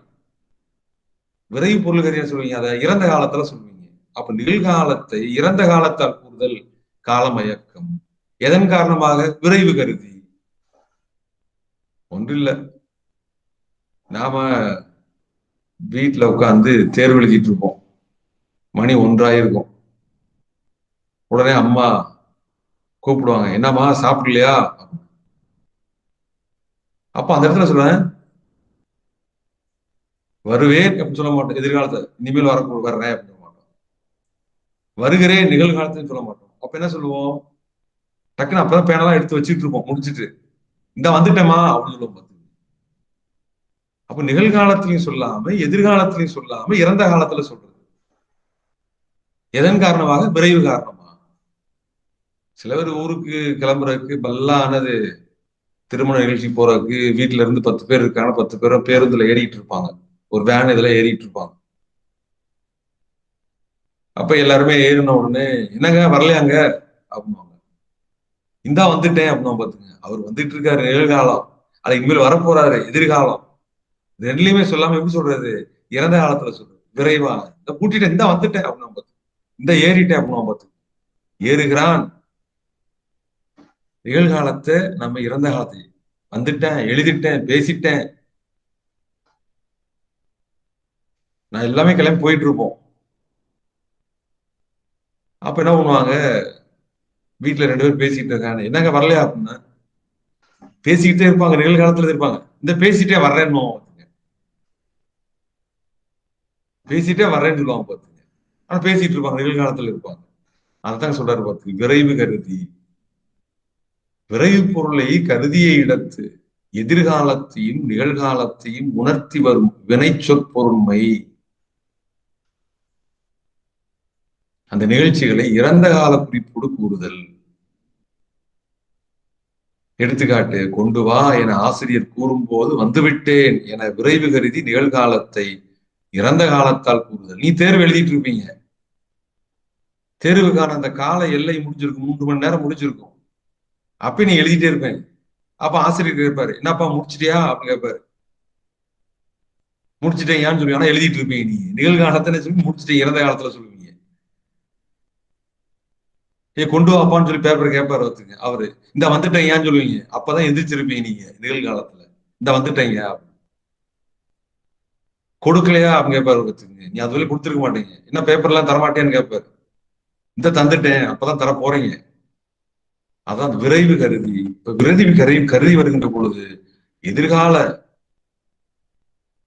விரைவு பொருள் கருதியா சொல்லுவீங்க, அதை இறந்த காலத்துல சொல்லுவீங்க. அப்ப நிகழ்காலத்தை இறந்த காலத்தால் கூறுதல் காலமயக்கம். எதன் காரணமாக? விரைவு கருதி. ஒன்று இல்ல, நாம வீட்டுல உட்கார்ந்து தேர்வு எழுதிட்டு இருப்போம், மணி 1 ஆயிருக்கும். உடனே அம்மா கூப்பிடுவாங்க, என்னம்மா சாப்பிடலையா? அப்ப அந்த இடத்துல சொல்லுவேன், வருவேன் அப்படின்னு சொல்ல மாட்டோம். எதிர்காலத்தை இனிமேல் வர்றேன் அப்படின்னு சொல்ல மாட்டோம். வருகிறேன் நிகழ்காலத்தையும் சொல்ல மாட்டோம். அப்ப என்ன சொல்லுவோம்? டக்குன்னு அப்பதான் பேனெல்லாம் எடுத்து வச்சுட்டு இருப்போம், முடிச்சுட்டு இந்த வந்துட்டேமா அப்படின்னு சொல்லுவோம். அப்ப நிகழ்காலத்திலையும் சொல்லாம எதிர்காலத்திலையும் சொல்லாம இறந்த காலத்துல சொல்றது எதன் காரணமாக? விரைவு காரணமா. சில பேர் ஊருக்கு கிளம்புறதுக்கு பல்லானது, திருமண நிகழ்ச்சி போறதுக்கு வீட்டுல இருந்து 10 பேர் இருக்காங்க, 10 பேரும் பேருந்துல ஏறிட்டு இருப்பாங்க, ஒரு வேன் இதுல ஏறிட்டு இருப்பாங்க. அப்ப எல்லாருமே ஏறின உடனே, என்னங்க வரலையாங்க அப்படின்வாங்க. இந்தா வந்துட்டேன் அப்படின்னா பாத்துங்க, அவர் வந்துட்டு இருக்காரு நிகழ்காலம், அது இனிமேல் வரப்போறாரு எதிர்காலம். ரெண்டுலயுமே சொல்லாம எப்படி சொல்றது? இறந்த காலத்துல சொல்றது விரைவா. இந்த கூட்டிட்டு இந்த வந்துட்டேன் அப்படின்னா பாத்து, இந்த ஏறிட்டேன் அப்படின்னா பாத்து, ஏறுகிறான். நிகழ்காலத்தை நம்ம இறந்த காலத்தை வந்துட்டேன், எழுதிட்டேன், பேசிட்டேன், நான் எல்லாமே கிளம்பி போயிட்டு இருப்போம். அப்ப என்ன பண்ணுவாங்க? வீட்டுல 2 பேர் பேசிட்டு இருக்காங்க, என்னங்க வரலையா அப்படின்னா, பேசிக்கிட்டே இருப்பாங்க, நிகழ்காலத்துல இருப்பாங்க. இந்த பேசிட்டே வர்றேன்னு பேசிட்டே வர்றேன்னு சொல்லுவாங்க பாத்துங்க. ஆனா பேசிட்டு இருப்பாங்க, நிகழ்காலத்துல இருப்பாங்க. அதான் சொல்றாரு பாத்து, விரைவு கருதி. விரைவு பொருளை கருதிய இடத்து எதிர்காலத்தையும் நிகழ்காலத்தையும் உணர்த்தி வரும் வினை சொற்பொருண்மை. அந்த நிகழ்ச்சிகளை இறந்த கால குறிப்போடு கூறுதல். எடுத்துக்காட்டு, கொண்டு வா என ஆசிரியர் கூறும்போது வந்துவிட்டேன் என விரைவு கருதி நிகழ்காலத்தை இறந்த காலத்தால் கூறுதல். நீ தேர்வு எழுதிட்டு இருப்பீங்க, தேர்வுக்கான அந்த கால எல்லை முடிஞ்சிருக்கும், 3 மணி நேரம் முடிஞ்சிருக்கும். அப்ப நீ எழுதிட்டே இருப்பேன். அப்ப ஆசிரியர் கேட்பாரு, என்னப்பா முடிச்சிட்டியா அப்படின்னு கேட்பாரு. முடிச்சிட்டேன் சொல்லுவீங்க, ஆனா எழுதிட்டு இருப்பீங்க. நீ நிகழ்காலத்துல சொல்லி முடிச்சிட்டேன் இறந்த காலத்துல சொல்லுவீங்க. கொண்டு வாப்பான்னு சொல்லி பேப்பர் கேட்பாரு ஒருத்தங்க, அவரு இந்த வந்துட்டேன் ஏன்னு சொல்லுவீங்க. அப்பதான் எந்திரிச்சிருப்பீங்க நீங்க நிகழ்காலத்துல, இந்த வந்துட்டேங்க. கொடுக்கலையா அப்படின்னு கேட்பாரு ஒருத்தங்க, நீ அது வரை கொடுத்துருக்க மாட்டீங்க, என்ன பேப்பர் எல்லாம் தரமாட்டேன்னு கேட்பாரு. இந்த தந்துட்டேன், அப்பதான் தர போறீங்க. அதான் விரைவு கருதி. இப்ப விரைவு கருதி வருகின்ற பொழுது எதிர்கால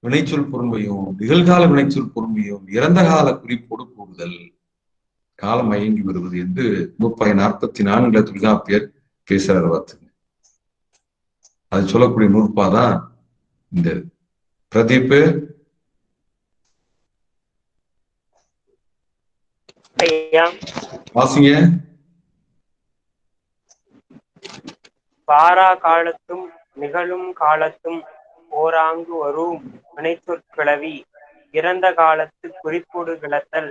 வினைச்சொல் பொறுமையும் நிகழ்கால வினைச்சொல் பொறுமையும் இறந்த கால குறிப்போடு கூடுதல் காலம் மயங்கி வருவது என்று 144 தொல்காப்பியர் பேசுறாரு பார்த்துங்க. அது சொல்லக்கூடிய நூற்பாதான் இந்த பிரதீப். வாசிங்க. வாரா காலத்தும் நிகழும் காலத்தும் ஓராங்கு வரும் வினைச்சொற்கிளவி இறந்த காலத்து குறிப்போடு கிளத்தல்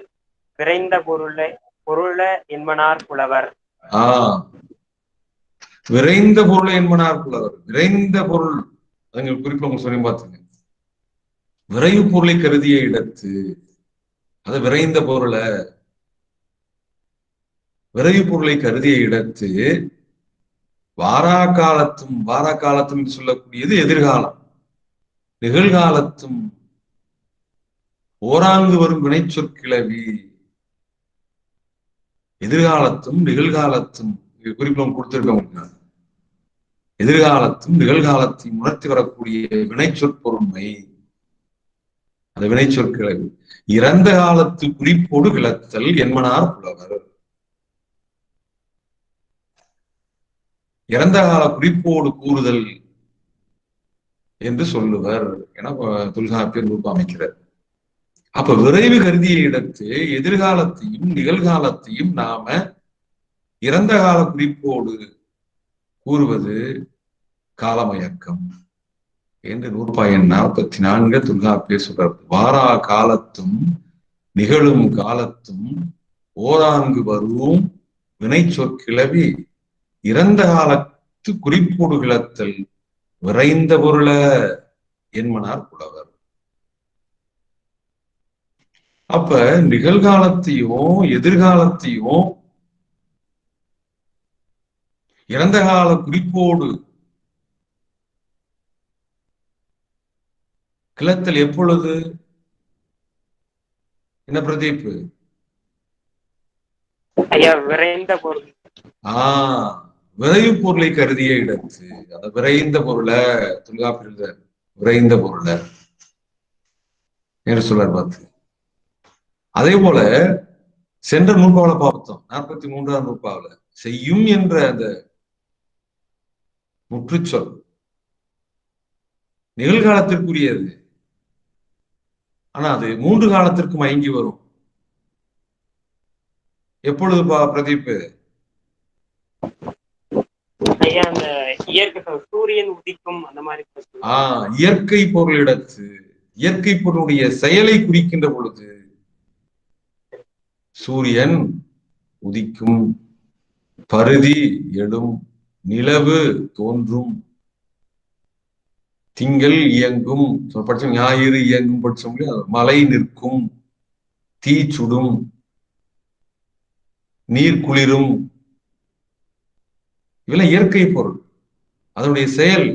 விரைந்த பொருள என்பனார் புலவர். விரைந்த பொருளை என்பனார் புலவர். விரைந்த பொருள் அதுங்க குறிப்பு அவங்க சொல்லி பார்த்துங்க. விரைவு பொருளை கருதிய இடத்து, அது விரைந்த பொருளை விரைவு பொருளை கருதிய இடத்து வாரா காலத்தும் என்று சொல்லக்கூடியது எதிர்காலம். நிகழ்காலத்தும் ஓராங்கு வரும் வினைச்சொற்கிளவி. எதிர்காலத்தும் நிகழ்காலத்தும் குறிப்பிடம் கொடுத்திருக்க, எதிர்காலத்தும் நிகழ்காலத்தையும் உணர்த்தி வரக்கூடிய வினைச்சொற்பொருண்மை. அந்த வினை சொற்கிளவி. இறந்த காலத்து குறிப்போடு கிளத்தல் என்மனார் புலவர். இறந்த கால குறிப்போடு கூறுதல் என்று சொல்லுவர் என தொல்காப்பியர் ரூபம் அமைக்கிறார். அப்ப விரைவு கருதிய இடத்து எதிர்காலத்தையும் நிகழ்காலத்தையும் நாம இறந்த கால குறிப்போடு கூறுவது காலமயக்கம் என்று 144 தொல்காப்பியர் சொல்றார். வாரா காலத்தும் நிகழும் காலத்தும் ஓராங்கு வரும் வினை சொற்கிளவி இறந்த காலத்து குறிப்போடு கிளத்தல் விரைந்த பொருள என்மனார் புலவர். அப்ப நிகழ்காலத்தையும் எதிர்காலத்தையும் இறந்த கால குறிப்போடு கிளத்தல் எப்பொழுது? என்ன பிரதீப்? விரைந்த பொருள். விரைவு பொருளை கருதிய இடத்து அந்த விரைந்த பொருளை தொல்காப்பியர் விரைந்த பொருளை என்று சொல்றார் பார்த்து. அதே போல சென்ற நூற்பாவில பார்த்தோம், 43ஆம் நூற்பாவில செய்யும் என்ற அந்த முற்றுச்சொல் நிகழ்காலத்திற்குரியது. ஆனா அது 3 காலத்திற்கு மயங்கி வரும். எப்பொழுது பிரதீப்? அந்த சூரியன் உதிக்கும் அந்த மாதிரி. இயற்கை பொருளிடத்து இயற்கை பொருளுடைய செயலை குறிக்கின்ற பொழுது சூரியன் உதிக்கும், பருதி எழும், நிலவு தோன்றும், திங்கள் இயங்கும், படிச்சோம் ஞாயிறு இயங்கும், படிச்சோம் மழை நிற்கும், தீ சுடும், நீர் குளிரும். இதெல்லாம் இயற்கை பொருள். அதனுடைய செயல்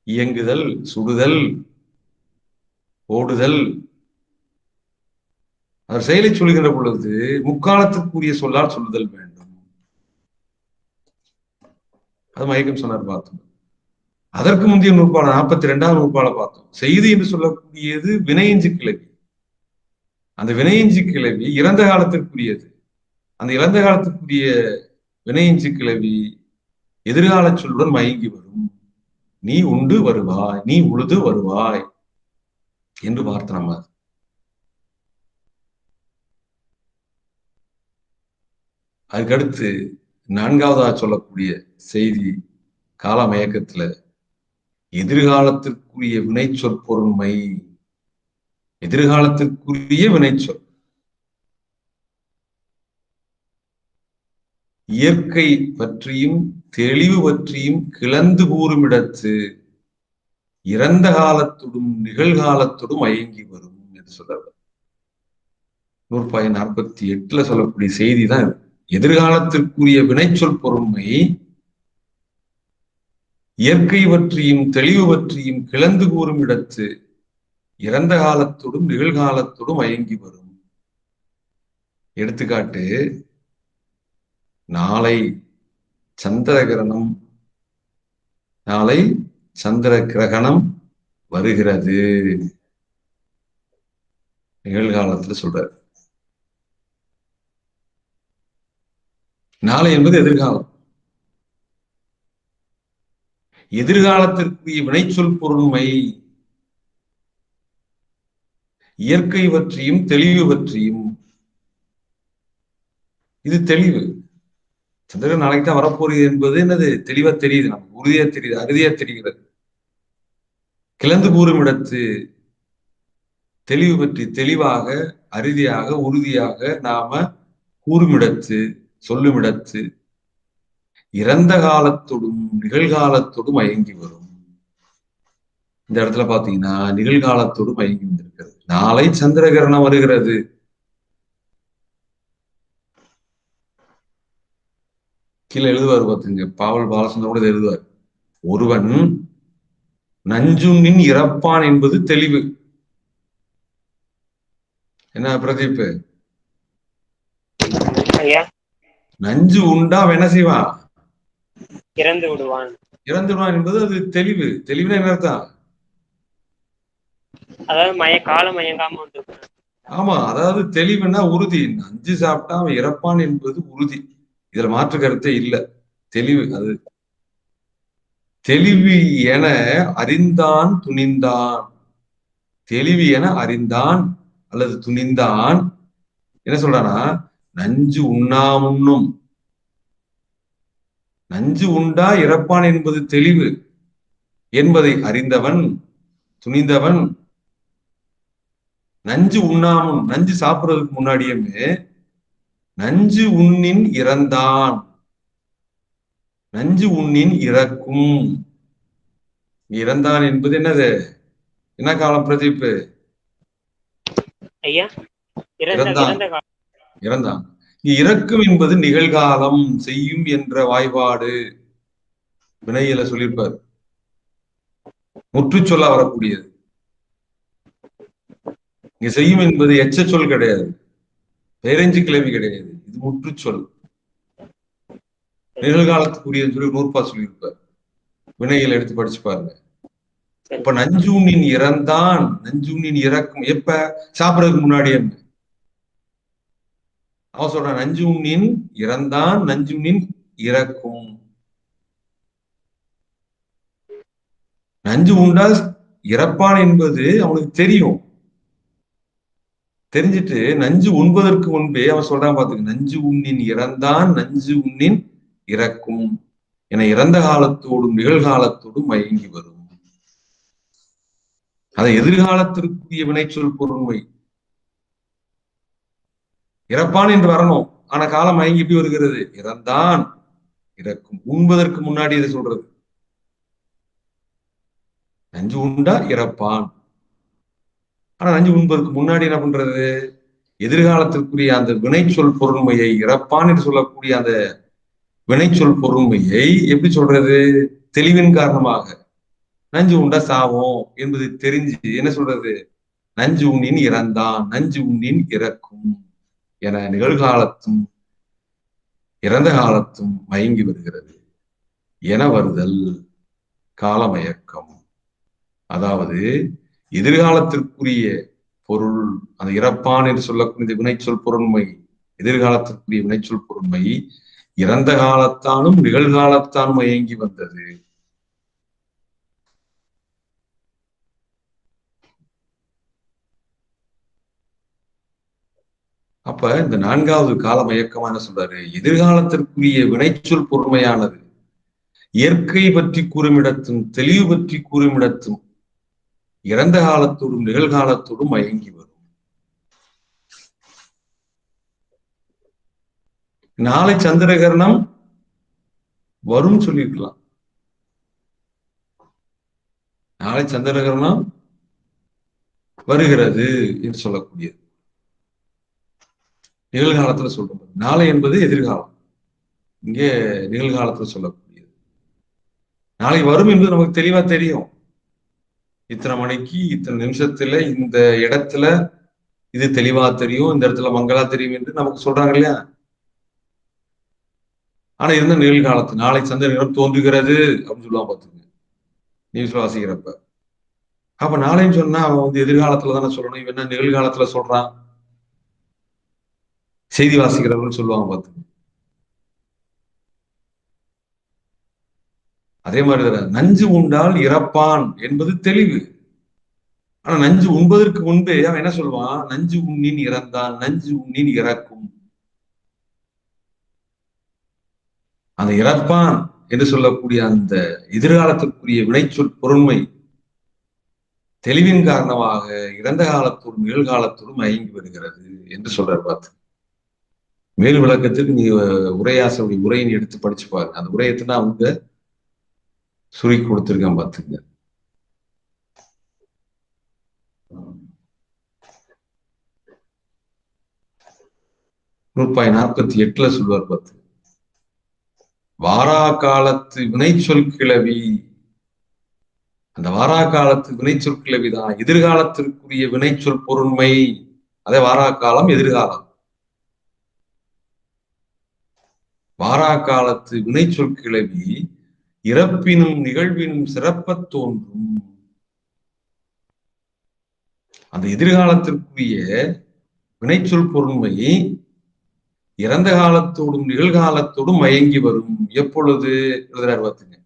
இயங்குதல், சுடுதல், ஓடுதல். அவர் செயலை சொல்கின்ற பொழுது முக்காலத்திற்குரிய சொல்லால் சொல்லுதல் வேண்டும். அது மயக்கம் சொன்னார் பார்த்தோம். அதற்கு முந்தைய நூற்பாளர் 42ஆம் நூற்பாளை பார்த்தோம். செய்தி என்று சொல்லக்கூடியது வினையஞ்சு கிளவி. அந்த வினையஞ்சு கிளவி இறந்த காலத்திற்குரியது. அந்த இறந்த காலத்திற்குரிய வினையஞ்சு கிளவி எதிர்கால சொல்லுடன் மயங்கி வரும். நீ உண்டு வருவாய், நீ உழுது வருவாய் என்று பார்த்தோம். நம்ம அதுக்கடுத்து 4ஆவதா சொல்லக்கூடிய செய்தி காலமயக்கத்துல எதிர்காலத்திற்குரிய வினை சொற்பொருண்மை. எதிர்காலத்திற்குரிய வினைச்சொல் இயற்கை பற்றியும் தெளிவு பற்றியும் கிளந்து கூறும் இடத்து இறந்த காலத்தோடும் நிகழ்காலத்தோடும் மயங்கி வரும் என்று சொல்றார். 148 சொல்லக்கூடிய செய்தி தான். எதிர்காலத்திற்குரிய வினைச்சொல் பொருண்மை இயற்கை பற்றியும் தெளிவு பற்றியும் கிளந்து கூறும் இடத்து இறந்த காலத்தோடும் நிகழ்காலத்தோடும் மயங்கி வரும். எடுத்துக்காட்டு, நாளை சந்திர கிரகணம், நாளை சந்திர கிரகணம் வருகிறது, நிகழ்காலத்துல சொல்றாரு. நாளை என்பது எதிர்காலம். எதிர்காலத்திற்குரிய வினைச்சொல் பொருண்மை இயற்கை பற்றியும் தெளிவு பற்றியும். இது தெளிவு. சந்திரன் நாளைக்கு தான் வரப்போறது என்பது என்னது? தெளிவா தெரியுது, நமக்கு உறுதியா தெரியுது, அறுதியா தெரிகிறது. கிளந்து கூறும் இடத்து தெளிவு பற்றி தெளிவாக, அறுதியாக, உறுதியாக நாம கூறுமிடத்து, சொல்லுமிடத்து இறந்த காலத்தோடும் நிகழ்காலத்தோடும் மயங்கி வரும். இந்த இடத்துல பாத்தீங்கன்னா நிகழ்காலத்தோடு மயங்கி வந்திருக்கிறது. நாளை சந்திர கிரகணம் வருகிறது. கீழே எழுதுவார் பாத்துங்க, பாவல் பாலச்சந்திரன் கூட எழுதுவார். ஒருவன் நஞ்சுண்ணின் இறப்பான் என்பது தெளிவு. என்ன பிரதீப்? நஞ்சு உண்டா என்ன செய்வான்? இறந்து விடுவான். இறந்து விடுவான் என்பது அது தெளிவு. தெளிவுனா என்ன அர்த்தம்? அதாவது காலம் மயங்காம வந்துருக்கும். ஆமா, அதாவது தெளிவுன்னா உறுதி. நஞ்சு சாப்பிட்டா அவன் இறப்பான் என்பது உறுதி. இதுல மாற்று கருத்தே இல்ல. தெளிவு அது. தெளிவு என அறிந்தான் துணிந்தான். தெளிவு என அறிந்தான் அல்லது துணிந்தான். என்ன சொல்றானா, நஞ்சு உண்ணாமுன்னும். நஞ்சு உண்டா இறப்பான் என்பது தெளிவு என்பதை அறிந்தவன், துணிந்தவன், நஞ்சு உண்ணாமுன், நஞ்சு சாப்பிடுறதுக்கு முன்னாடியுமே நஞ்சு உண்ணின் இறந்தான், நஞ்சு உண்ணின் இறக்கும். இறந்தான் என்பது என்னது? என்ன காலம் பிரதீப்? ஐயா இறந்தான். இறந்த காலம். இறந்தான். இறக்கும் என்பது நிகழ்காலம் செய்யும் என்ற வாய்பாடு வினையில சொல்லியிருப்பார். முற்று சொல்ல வரக்கூடியது. இங்க செய்யும் என்பது எச்ச சொல் கிடையாது, பேரஞ்சு கிளவி கிடையாது. இது முற்று சொல். நிகழ்காலத்துக்குரியதுன்னு சொல்லி நூற்பா சொல்லியிருப்பார். வினையில எடுத்து படிச்சு பாருங்க. இப்ப நஞ்சூனின் இறந்தான், நஞ்சூனின் இறக்கும். எப்ப? சாப்பிடறதுக்கு முன்னாடியே. அவன் சொல்றான் நஞ்சூனின் இறந்தான், நஞ்சூனின் இறக்கும். நஞ்சு உண்டா இறப்பான் என்பது அவனுக்கு தெரியும். தெரிஞ்சிட்டு நஞ்சு உண்பதற்கு முன்பே அவன் சொல்றான் பாத்துக்க, நஞ்சு உண்ணின் இறந்தான், நஞ்சு உண்ணின் இறக்கும் என இறந்த காலத்தோடும் நிகழ்காலத்தோடும் மயங்கி வரும். அதை எதிர்காலத்திற்குரிய வினைச்சொல் பொருண்மை. இறப்பான் என்று வரணும், ஆனா காலம் மயங்கி எப்படி வருகிறது? இறந்தான், இறக்கும். உண்பதற்கு முன்னாடி இதை சொல்றது. நஞ்சு உண்டா இறப்பான். ஆனா நஞ்சு உண்பதற்கு முன்னாடி என்ன பண்றது? எதிர்காலத்திற்குரிய அந்த வினைச்சொல் பொருண்மையை, இறப்பான் என்று சொல்லக்கூடிய அந்த வினைச்சொல் பொருண்மையை எப்படி சொல்றது? தெளிவின் காரணமாக நஞ்சு உண்டா சாவோம் என்பது தெரிஞ்சு என்ன சொல்றது? நஞ்சு உண்ணின் இறந்தான், நஞ்சு உண்ணின் இறக்கும் என நிகழ்காலத்தும் இறந்த காலத்தும் மயங்கி வருகிறது என வருதல் காலமயக்கம். அதாவது எதிர்காலத்திற்குரிய பொருள், அந்த இறப்பான் என்று சொல்லக்கூடிய வினைச்சொல் பொருண்மை, எதிர்காலத்திற்குரிய வினைச்சொல் பொருண்மை இறந்த காலத்தானும் நிகழ்காலத்தானும் மயங்கி வந்தது. அப்ப இந்த நான்காவது கால மயக்கமா என்ன சொல்றாரு? எதிர்காலத்திற்குரிய வினைச்சொல் பொறுமையானது இயற்கை பற்றி கூறுமிடத்தும் தெளிவு பற்றி கூறுமிடத்தும் இறந்த காலத்தோடும் நிகழ்காலத்தோடும் மயங்கி வரும். நாளை சந்திரகிரணம் வரும் சொல்லியிருக்கலாம். நாளை சந்திரகிரணம் வருகிறது என்று சொல்லக்கூடியது நிகழ்காலத்துல சொல்றது. நாளை என்பது எதிர்காலம், இங்கே நிகழ்காலத்துல சொல்லக்கூடியது. நாளை வரும் என்பது நமக்கு தெளிவா தெரியும். இத்தனை மணிக்கு இத்தனை நிமிஷத்துல இந்த இடத்துல இது தெளிவா தெரியும், இந்த இடத்துல மங்களா தெரியும் என்று நமக்கு சொல்றாங்க இல்லையா? ஆனா இருந்த நிகழ்காலத்து நாளை சந்திரகிரகம் தோன்றுகிறது அப்படின்னு சொல்லுவான் பாத்துங்க நியூஸ் வாசிக்கிறப்ப. அப்ப நாளைன்னு சொன்னா அவன் வந்து எதிர்காலத்துல தானே சொல்லணும், இவன் என்ன நிகழ்காலத்துல சொல்றான், செய்தி வாசிக்கிறவர்கள் சொல்லுவாங்க பாத்துங்க. அதே மாதிரிதான் நஞ்சு உண்டால் இறப்பான் என்பது தெளிவு. ஆனா நஞ்சு உண்பதற்கு முன்பே அவன் என்ன சொல்லுவான்? நஞ்சு உண்ணின் இறந்தான், நஞ்சு உண்ணின் இறக்கும். அந்த இறப்பான் என்று சொல்லக்கூடிய அந்த எதிர்காலத்திற்குரிய வினைச்சொல் பொருண்மை தெளிவின் காரணமாக இறந்த காலத்தோடும் நிகழ்காலத்தோடும் மயங்கி வருகிறது என்று சொல்றார் பார்த்து. மேல் விளக்கத்திற்கு நீ உரையாசனுடைய உரையை எடுத்து படிச்சு பாருங்க. அந்த உரையத்தினா அவங்க சுருக்கி கொடுத்திருக்கேன் பார்த்துங்க. நூற்பாய் 48 சொல்வார் பார்த்து. வாரா காலத்து வினைச்சொல் கிளவி. அந்த வாரா காலத்து வினைச்சொல் கிளவிதான் எதிர்காலத்திற்குரிய வினைச்சொல் பொருண்மை. அதே வாரா காலம் எதிர்காலம். வாரா காலத்து வினைச்சொல் கிளவி இறப்பினும் நிகழ்வினும் சிறப்ப தோன்றும். அந்த எதிர்காலத்திற்குரிய வினைச்சொல் பொருண்மை இறந்த காலத்தோடும் நிகழ்காலத்தோடும் மயங்கி வரும். எப்பொழுது எழுதுறாரு பார்த்துங்க.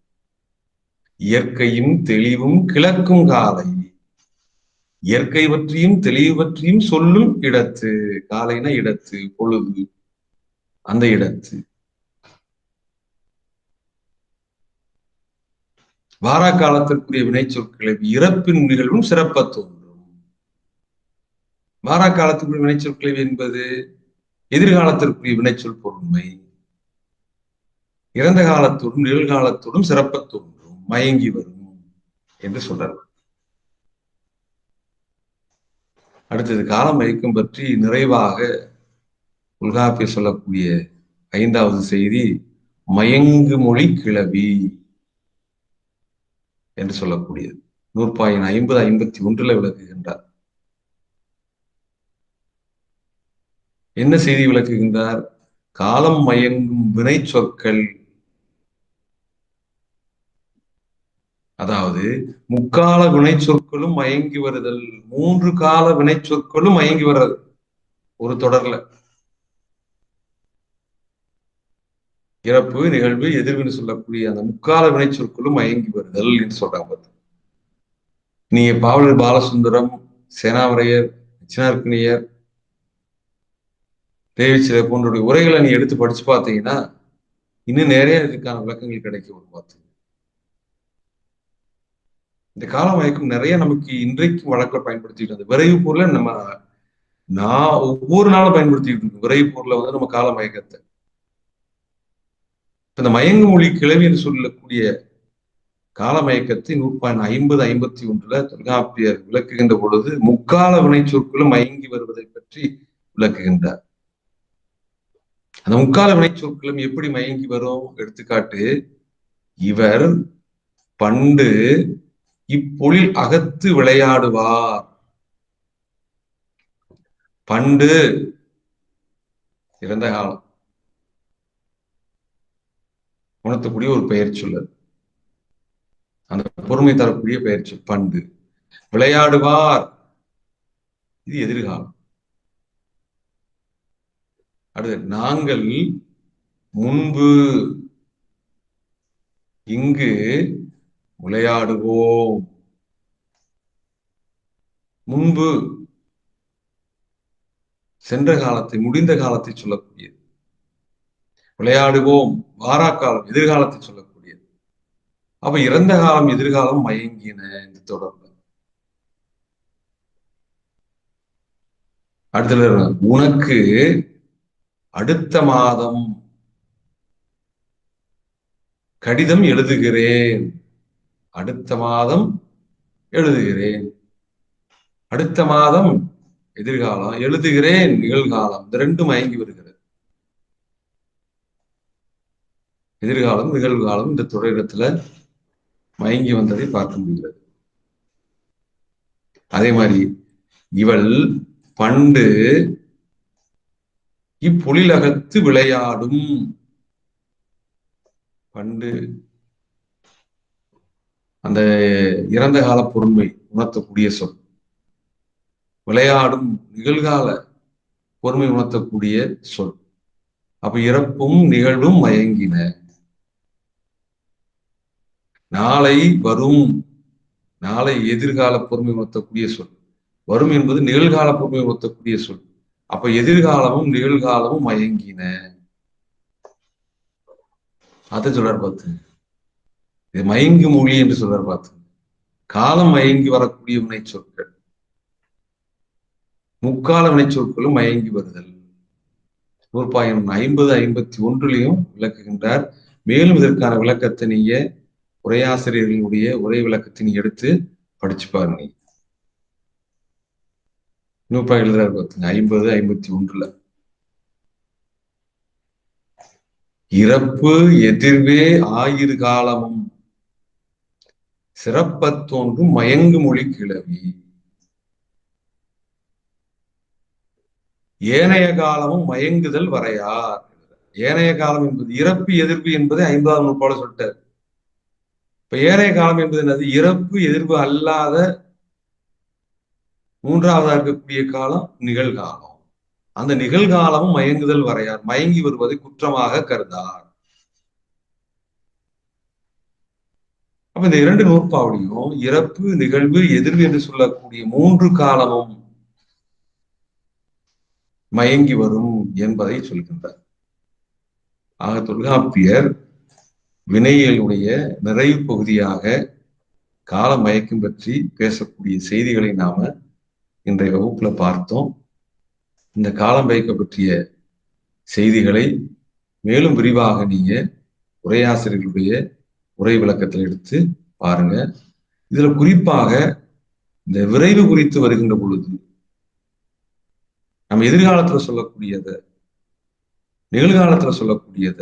இயற்கையும் தெளிவும் கிளக்கும் காலை, இயற்கை பற்றியும் தெளிவு பற்றியும் சொல்லும் இடத்து. காலைனா இடத்து, பொழுது, அந்த இடத்து. வாரா காலத்திற்குரிய வினைச்சொற்களை இறப்பின் நிகழ்வும் சிறப்ப தோன்றும். வாரா காலத்திற்குரிய வினைச்சொற்களை என்பது எதிர்காலத்திற்குரிய வினைச்சொல் பொருண்மை இறந்த காலத்தோடும் நிகழ்காலத்தோடும் சிறப்ப தோன்றும், மயங்கி வரும் என்று சொல்றார். அடுத்தது காலம் மயக்கம் பற்றி நிறைவாக தொல்காப்பியர் சொல்லக்கூடிய 5வது செய்தி மயங்கு மொழி கிளவி என்று சொல்லக்கூடியது. நூற்பாயின் 50-51 விளக்குகின்றார். என்ன செய்தி விளக்குகின்றார்? காலம் மயங்கும் வினை சொற்கள், அதாவது முக்கால வினை சொற்களும் மயங்கி வருதல், 3 கால வினை சொற்களும் மயங்கி வர்றது ஒரு தொடர்ல. இறப்பு, நிகழ்வு, எதிர்வின்னு சொல்லக்கூடிய அந்த முக்கால வினை சொற்களும் மயங்கி வருதல் என்று சொல்றாங்க. நீங்க பாவலர் பாலசுந்தரம், சேனாவரையர், சினார்க்கினியர், தேவிச்சிலை போன்ற உரைகளை நீ எடுத்து படிச்சு பார்த்தீங்கன்னா இன்னும் நிறைய இதுக்கான விளக்கங்கள் கிடைக்கும். பார்த்து இந்த கால மயக்கம் நிறைய நமக்கு இன்றைக்கும் வழக்கில் பயன்படுத்திட்டு விரைவு பொருளை நான் ஒவ்வொரு நாளும் பயன்படுத்திட்டு இருக்கோம். விரைவு பொருளை நம்ம கால மயக்கத்தை இந்த மயங்கு மொழி கிளவி என்று சொல்லக்கூடிய கால மயக்கத்தை நூற்பாயின் 50-51 தொல்காப்பியர் விளக்குகின்ற பொழுது முக்கால வினை சொற்களும் மயங்கி வருவதை பற்றி விளக்குகின்றார். அந்த முக்கால வினை சொற்களும் எப்படி மயங்கி வரும்? எடுத்துக்காட்டு, இவர் பண்டு இப்பொழில் அகத்து விளையாடுவார். பண்டு இறந்த காலம் உணர்த்தக்கூடிய ஒரு பெயர் சொல்லு, அந்த பொறுமை தரக்கூடிய பெயர் சொல் பண்டு. விளையாடுவார் இது எதிர்காலம். அடுத்து நாங்கள் முன்பு இங்கு விளையாடுவோம். முன்பு சென்ற காலத்தை, முடிந்த காலத்தை சொல்லக்கூடியது. விளையாடுவோம் வாராக்காலம், எதிர்காலத்தை சொல்லக்கூடியது. அப்ப இறந்த காலம் எதிர்காலம் மயங்கின இந்த தொடர்பு. அடுத்த உனக்கு அடுத்த மாதம் கடிதம் எழுதுகிறேன். அடுத்த மாதம் எழுதுகிறேன். அடுத்த மாதம் எதிர்காலம், எழுதுகிறேன் நிகழ்காலம். இந்த ரெண்டும் மயங்கி வருகிறது. எதிர்காலம் நிகழ்காலம் இந்த தொடரிடத்துல மயங்கி வந்ததை பார்க்க முடிகிறது. அதே மாதிரி இவள் பண்டு இப்பொழிலகத்து விளையாடும். பண்டு அந்த இறந்த கால பொருண்மை உணர்த்தக்கூடிய சொல். விளையாடும் நிகழ்கால பொறுமை உணர்த்தக்கூடிய சொல். அப்ப இறப்பும் நிகழ்வும் மயங்கின. நாளை வரும், நாளை எதிர்கால பொறுமை உணர்த்தக்கூடிய சொல். வரும் என்பது நிகழ்கால பொறுமை உணர்த்தக்கூடிய சொல். அப்ப எதிர்காலமும் நிகழ்காலமும் மயங்கின. அதை சொல்றார் பார்த்து. இது மயங்கு மொழி என்று சொல்றார் பார்த்து. காலம் மயங்கி வரக்கூடிய வினை சொற்கள், முக்கால வினை சொற்களும் மயங்கி வருதல். நூற்பாயின் 50-51 விளக்குகின்றார். மேலும் இதற்கான விளக்கத்தை நீங்க உரையாசிரியர்களுடைய உரை விளக்கத்தை நீ எடுத்து படிச்சு பாருங்க. நூற்பா எழுதுறாரு பார்த்துங்க 50-51. இறப்பு எதிர்வே ஆயிரு காலமும் சிறப்ப தோன்றும் மயங்கு மொழி கிளவி. ஏனைய காலமும் மயங்குதல் வரையார். ஏனைய காலம் என்பது இறப்பு எதிர்ப்பு என்பதை 5வது நூற்பால சொல்லிட்டார். இப்ப ஏனைய காலம் என்பது என்னது? இறப்பு எதிர்ப்பு அல்லாத மூன்றாவதா இருக்கக்கூடிய காலம் நிகழ்காலம். அந்த நிகழ்காலமும் மயங்குதல் வரையார், மயங்கி வருவதை குற்றமாக கருதார். அப்ப இந்த இரண்டு நூற்பாவளியும் இறப்பு, நிகழ்வு, எதிர்வு என்று சொல்லக்கூடிய மூன்று காலமும் மயங்கி வரும் என்பதை சொல்கின்றார். ஆக தொல்காப்பியர் வினையியலுடைய நிறைவு பகுதியாக கால மயக்கம் பற்றி பேசக்கூடிய செய்திகளை நாம இன்றைய வகுப்புல பார்த்தோம். இந்த காலம் மயக்கம் பற்றிய செய்திகளை மேலும் விரிவாக நீங்க உரையாசிரியர்களுடைய உரை விளக்கத்தில் எடுத்து பாருங்க. இதுல குறிப்பாக இந்த விரைவு குறித்து வருகின்ற பொழுது நம்ம எதிர்காலத்துல சொல்லக்கூடியத, நிகழ்காலத்துல சொல்லக்கூடியத,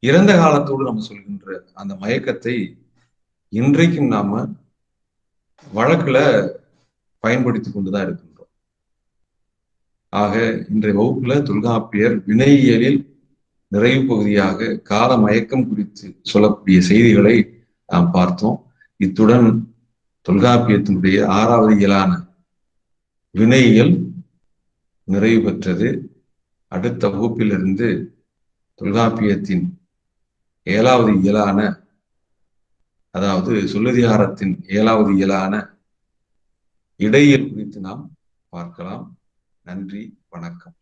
இறந்த காலத்தோடு நம்ம சொல்கின்ற அந்த மயக்கத்தை இன்றைக்கும் நாம வழக்குல பயன்படுத்தி கொண்டுதான் இருக்கின்றோம். ஆக இன்றைய வகுப்புல தொல்காப்பியர் வினையியலில் நிறைவு பகுதியாக கால மயக்கம் குறித்து சொல்லக்கூடிய செய்திகளை நாம் பார்த்தோம். இத்துடன் தொல்காப்பியத்தினுடைய 6வது இயலான வினையியல் நிறைவு பெற்றது. அடுத்த வகுப்பிலிருந்து தொல்காப்பியத்தின் 7வது இயலான, அதாவது சொல்லதிகாரத்தின் 7வது இயலான இடையியல் குறித்து நாம் பார்க்கலாம். நன்றி, வணக்கம்.